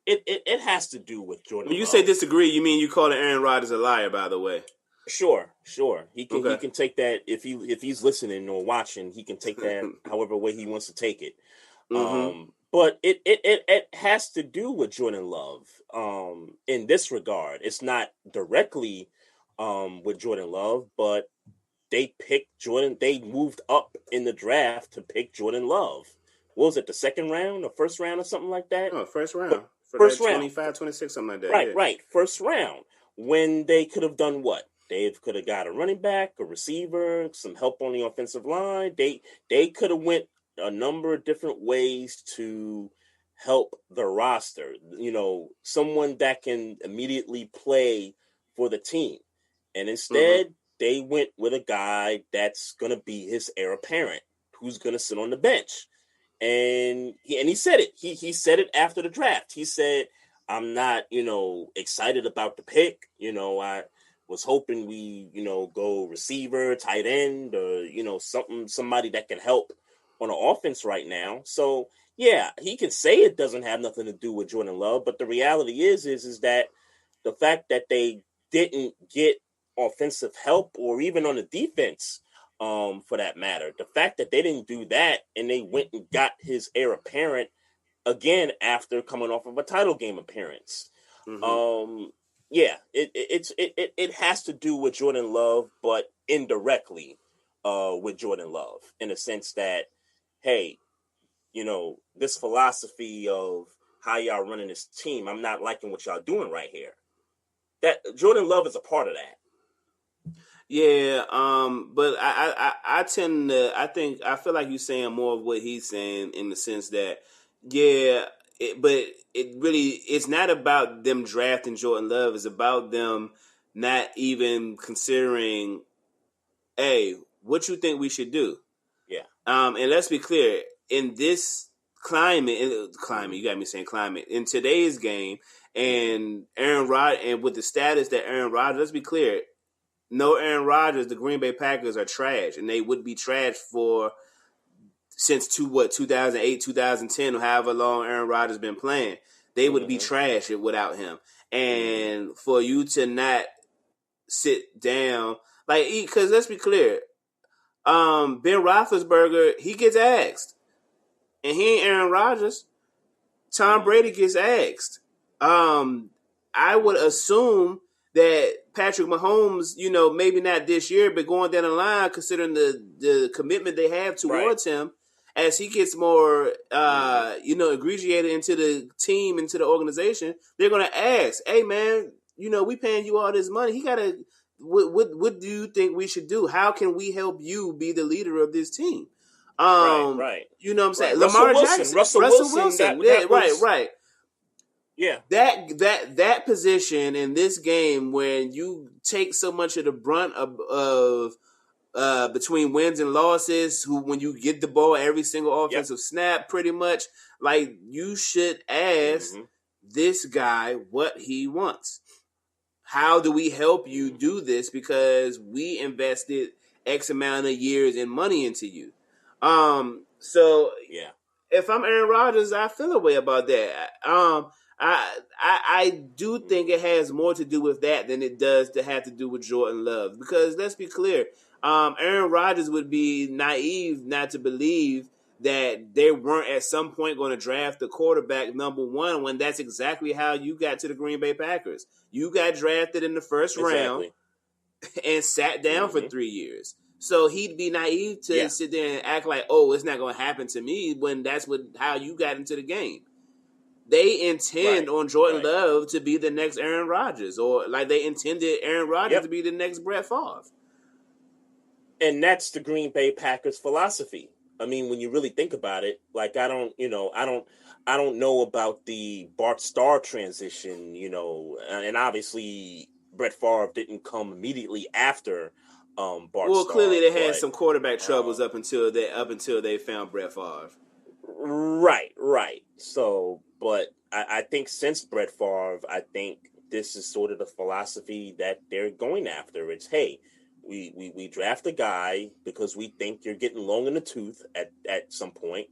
It has to do with Jordan. When you Love. say disagree, you mean you calling Aaron Rodgers a liar? By the way. Sure. He can take that if he's listening or watching. He can take that however way he wants to take it. But it has to do with Jordan Love in this regard. It's not directly with Jordan Love, but they picked Jordan. They moved up in the draft to pick Jordan Love. What was it, the second round or first round or something like that? Oh, first round. First round. 25, 26, something like that. Right. First round. When they could have done what? They could have got a running back, a receiver, some help on the offensive line. They could have went a number of different ways to help the roster. Someone that can immediately play for the team. And instead, they went with a guy that's going to be his heir apparent, who's going to sit on the bench. And he said it. He said it after the draft. He said, I'm not, excited about the pick. I was hoping we, go receiver, tight end, or, somebody that can help on the offense right now. So, yeah, he can say it doesn't have nothing to do with Jordan Love, but the reality is that the fact that they didn't get offensive help or even on the defense, for that matter, the fact that they didn't do that and they went and got his heir apparent again after coming off of a title game appearance. Yeah, it has to do with Jordan Love, but indirectly, with Jordan Love in a sense that, hey, this philosophy of how y'all running this team, I'm not liking what y'all doing right here. That Jordan Love is a part of that. Yeah, but I tend to I feel like you're saying more of what he's saying in the sense that but it's not about them drafting Jordan Love. It's about them not even considering, hey, what you think we should do. Yeah. And let's be clear, in this climate, you got me saying climate, in today's game, and with the status that Aaron Rodgers, let's be clear, no Aaron Rodgers, the Green Bay Packers are trash, and they would be trash since 2008, 2010, or however long Aaron Rodgers been playing. They would be trash without him. And for you to not sit down, because let's be clear, Ben Roethlisberger, he gets asked, and he ain't Aaron Rodgers. Tom Brady gets asked. I would assume that Patrick Mahomes, maybe not this year, but going down the line, considering the commitment they have towards him, as he gets more, ingratiated into the team, into the organization, they're going to ask, hey, man, we paying you all this money. He got to, what do you think we should do? How can we help you be the leader of this team? Right. You know what I'm saying? Right. Lamar Jackson. Russell Wilson. Right. Yeah. That position in this game, when you take so much of the brunt of between wins and losses, when you get the ball every single offensive snap, pretty much, like, you should ask this guy what he wants. How do we help you do this? Because we invested X amount of years and money into you. So if I'm Aaron Rodgers, I feel a way about that. I do think it has more to do with that than it does to have to do with Jordan Love. Because let's be clear, Aaron Rodgers would be naive not to believe that they weren't at some point going to draft the quarterback number one, when that's exactly how you got to the Green Bay Packers. You got drafted in the first round and sat down for 3 years. So he'd be naive to sit there and act like, oh, it's not going to happen to me, when that's how you got into the game. They intend on Jordan Love to be the next Aaron Rodgers, or like they intended Aaron Rodgers to be the next Brett Favre. And that's the Green Bay Packers philosophy. I mean, when you really think about it, like, I don't know about the Bart Starr transition, and obviously Brett Favre didn't come immediately after Bart Starr. Well, clearly they had some quarterback troubles up until they found Brett Favre. Right. So, but I think since Brett Favre, I think this is sort of the philosophy that they're going after. It's, hey, we draft a guy because we think you're getting long in the tooth at some point,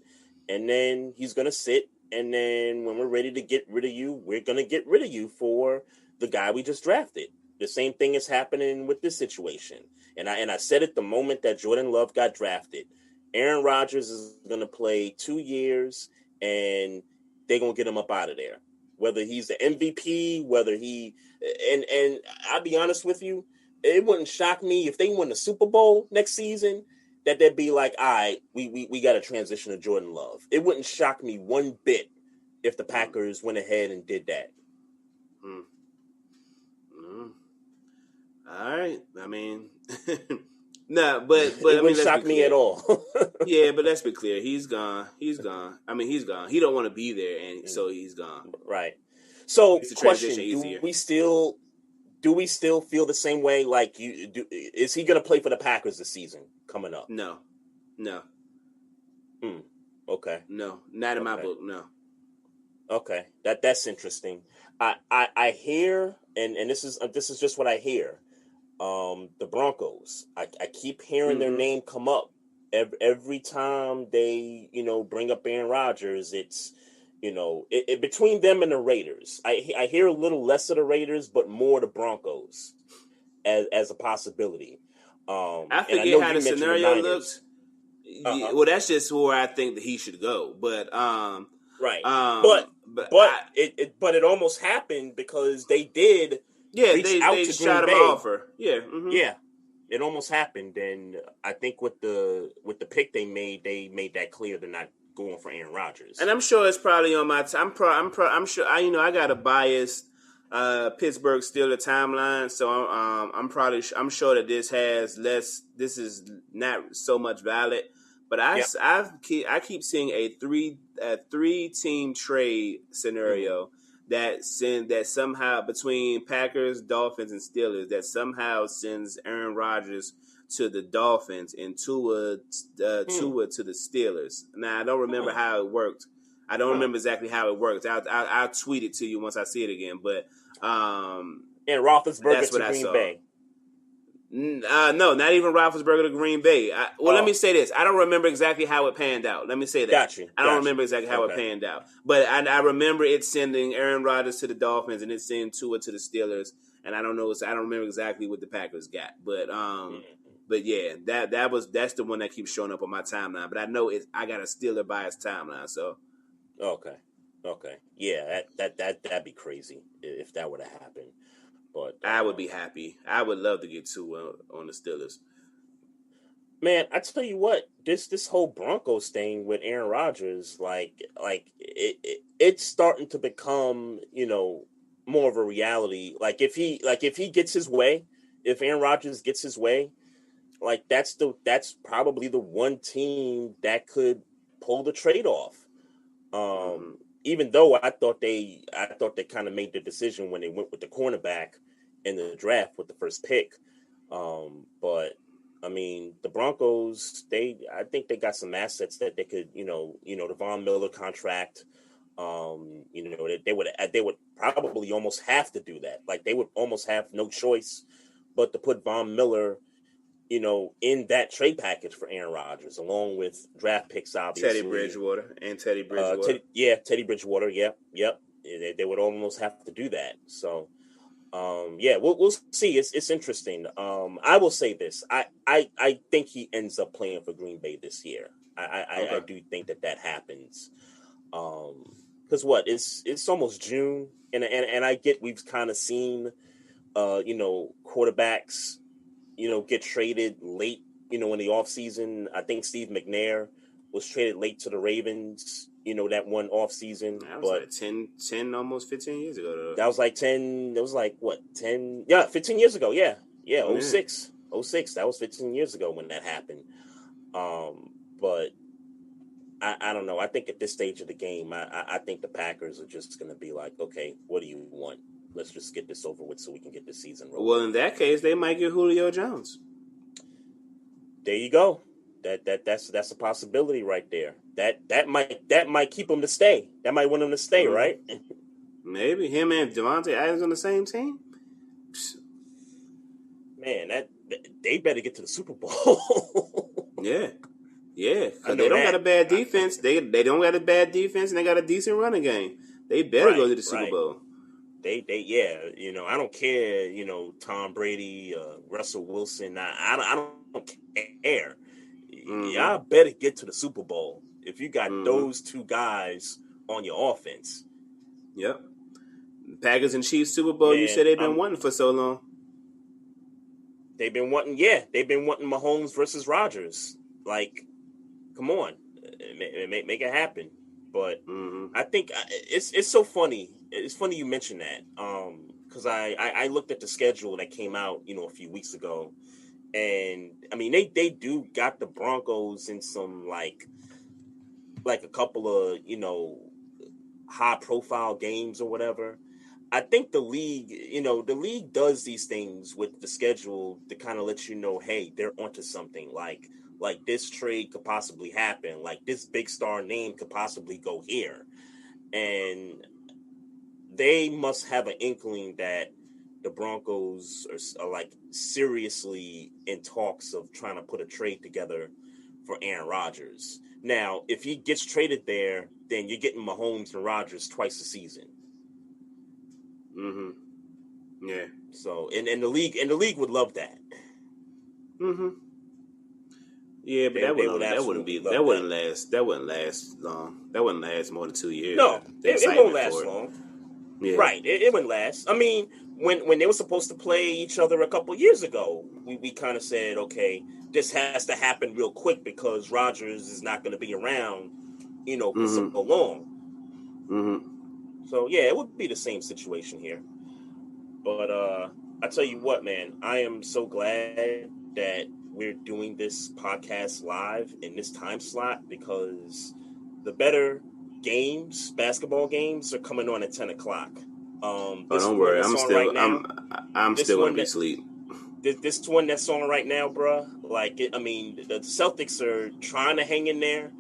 and then he's going to sit, and then when we're ready to get rid of you, we're going to get rid of you for the guy we just drafted. The same thing is happening with this situation. And I said it the moment that Jordan Love got drafted. Aaron Rodgers is going to play 2 years, and they're going to get him up out of there. Whether he's the MVP, whether and I'll be honest with you, it wouldn't shock me if they win the Super Bowl next season, that they'd be like, all right, we got to transition to Jordan Love. It wouldn't shock me one bit if the Packers went ahead and did that. All right. I mean, no, but it wouldn't shock me at all. Yeah, but let's be clear. He's gone. I mean, he's gone. He don't want to be there, and so he's gone. Right. So, question: Do we still feel the same way? Like, is he going to play for the Packers this season coming up? No. Okay. No, not in my book. No. Okay, that's interesting. I hear, and this is just what I hear. The Broncos. I keep hearing their name come up every time they bring up Aaron Rodgers. It's between them and the Raiders. I hear a little less of the Raiders, but more the Broncos as a possibility. I forget how the scenario looks. Well, that's just where I think that he should go. But right. But it almost happened because they did Yeah, reached out they to shot Green him an Bay. offer. Yeah. Mm-hmm. Yeah, it almost happened, and I think with the pick they made that clear they're not going for Aaron Rodgers. And I'm sure it's probably on my. I'm sure. I got a biased Pittsburgh Steelers timeline, so I'm sure that this has less. This is not so much valid, but Yep. I keep seeing a three team trade scenario that somehow between Packers, Dolphins, and Steelers that somehow sends Aaron Rodgers to the Dolphins and Tua to the Steelers. Now I don't remember how it worked. I don't remember exactly how it worked. I'll tweet it to you once I see it again. But and Roethlisberger to Green Bay. No, not even Roethlisberger to Green Bay. Let me say this. I don't remember exactly how it panned out. Let me say that. Gotcha. I don't remember exactly how it panned out. But I remember it sending Aaron Rodgers to the Dolphins and it sending Tua to the Steelers. And I don't remember exactly what the Packers got. But yeah, that's the one that keeps showing up on my timeline. But I know I got a Steeler biased timeline. So okay, yeah, that'd be crazy if that were to happen. But I would be happy. I would love to get Tua on the Steelers. Man, I tell you what, this whole Broncos thing with Aaron Rodgers, it's starting to become, more of a reality. Like if he gets his way, if Aaron Rodgers gets his way, like that's probably the one team that could pull the trade off. Even though I thought they kind of made the decision when they went with the cornerback in the draft with the first pick. But I mean, the Broncos, I think they got some assets that they could, the Von Miller contract. They would probably almost have to do that. Like they would almost have no choice but to put Von Miller, in that trade package for Aaron Rodgers, along with draft picks, obviously. Teddy Bridgewater. Teddy Bridgewater. Yep. They would almost have to do that. So, we'll see. It's interesting. I will say this. I think he ends up playing for Green Bay this year. I do think that happens. Because it's almost June, and I get we've kind of seen, quarterbacks, get traded late, in the offseason. I think Steve McNair was traded late to the Ravens, that one offseason. That was like 10, almost 15 years ago, though. That was like 10, it was like, 10? Yeah, 15 years ago, yeah. Yeah, 06. 06, that was 15 years ago when that happened. But I don't know. I think at this stage of the game, I think the Packers are just going to be like, okay, what do you want? Let's just get this over with so we can get the season rolling. Well, in that case, they might get Julio Jones. There you go. That's a possibility right there. That might keep him to stay. That might win him to stay, right? Maybe him and Devontae Adams on the same team. Man, they better get to the Super Bowl. Yeah. Because they don't got a bad defense. They don't got a bad defense, and they got a decent running game. They better go to the Super Bowl. They I don't care, Tom Brady, Russell Wilson. I don't care. Y'all better get to the Super Bowl if you got those two guys on your offense. Yep. Packers and Chiefs Super Bowl, you said they've been wanting for so long. They've been wanting Mahomes versus Rodgers. Like, come on, make it happen. But I think it's so funny. It's funny you mentioned that because I looked at the schedule that came out, a few weeks ago, and I mean they do got the Broncos in some like a couple of high profile games or whatever. I think the league does these things with the schedule to kind of let you know, hey, they're onto something. Like this trade could possibly happen. Like this big star name could possibly go here. And they must have an inkling that the Broncos are like seriously in talks of trying to put a trade together for Aaron Rodgers. Now, if he gets traded there, then you're getting Mahomes and Rodgers twice a season. Yeah. So, and the league would love that. Yeah, but that wouldn't last long. That wouldn't last more than 2 years. No, it won't last long. Yeah. Right. It wouldn't last. I mean, when they were supposed to play each other a couple years ago, we kind of said, okay, this has to happen real quick because Rodgers is not going to be around, for so long. So yeah, it would be the same situation here. But I tell you what, man, I am so glad that we're doing this podcast live in this time slot because the better games, basketball games, are coming on at 10 o'clock. Don't worry, I'm still gonna be asleep. This one that's on right now, bruh. Like, the Celtics are trying to hang in there,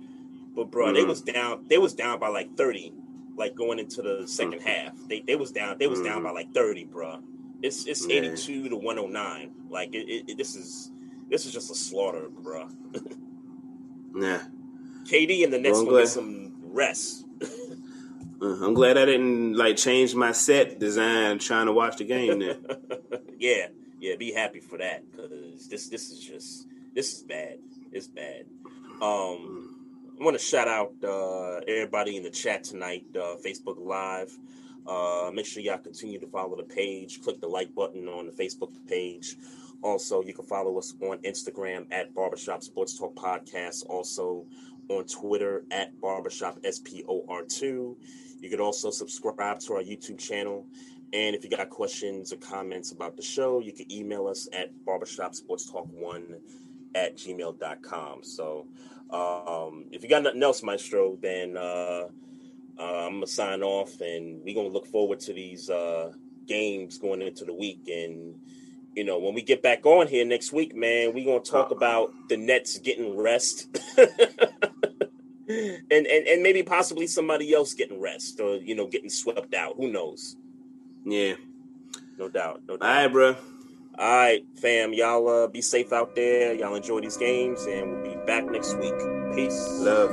but bruh, they was down. They was down by like 30, like going into the second half. They was down. They was down by like 30, bruh. It's 82 to 109. Like this is just a slaughter, bruh. Yeah. KD and the next one get some rest. I'm glad I didn't change my set design trying to watch the game then. Yeah, be happy for that because this is bad. It's bad. I want to shout out everybody in the chat tonight, Facebook Live. Make sure y'all continue to follow the page. Click the like button on the Facebook page. Also, you can follow us on Instagram at Barbershop Sports Talk Podcast. Also on Twitter at Barbershop SPOR2. You could also subscribe to our YouTube channel. And if you got questions or comments about the show, you can email us at barbershopsportstalk1@gmail.com. So if you got nothing else, Maestro, then I'm going to sign off, and we're going to look forward to these games going into the week. And, when we get back on here next week, man, we're going to talk about the Nets getting rest. and maybe possibly somebody else getting rest or, getting swept out. Who knows? Yeah. No doubt. All right, bro. All right, fam. Y'all be safe out there. Y'all enjoy these games, and we'll be back next week. Peace. Love.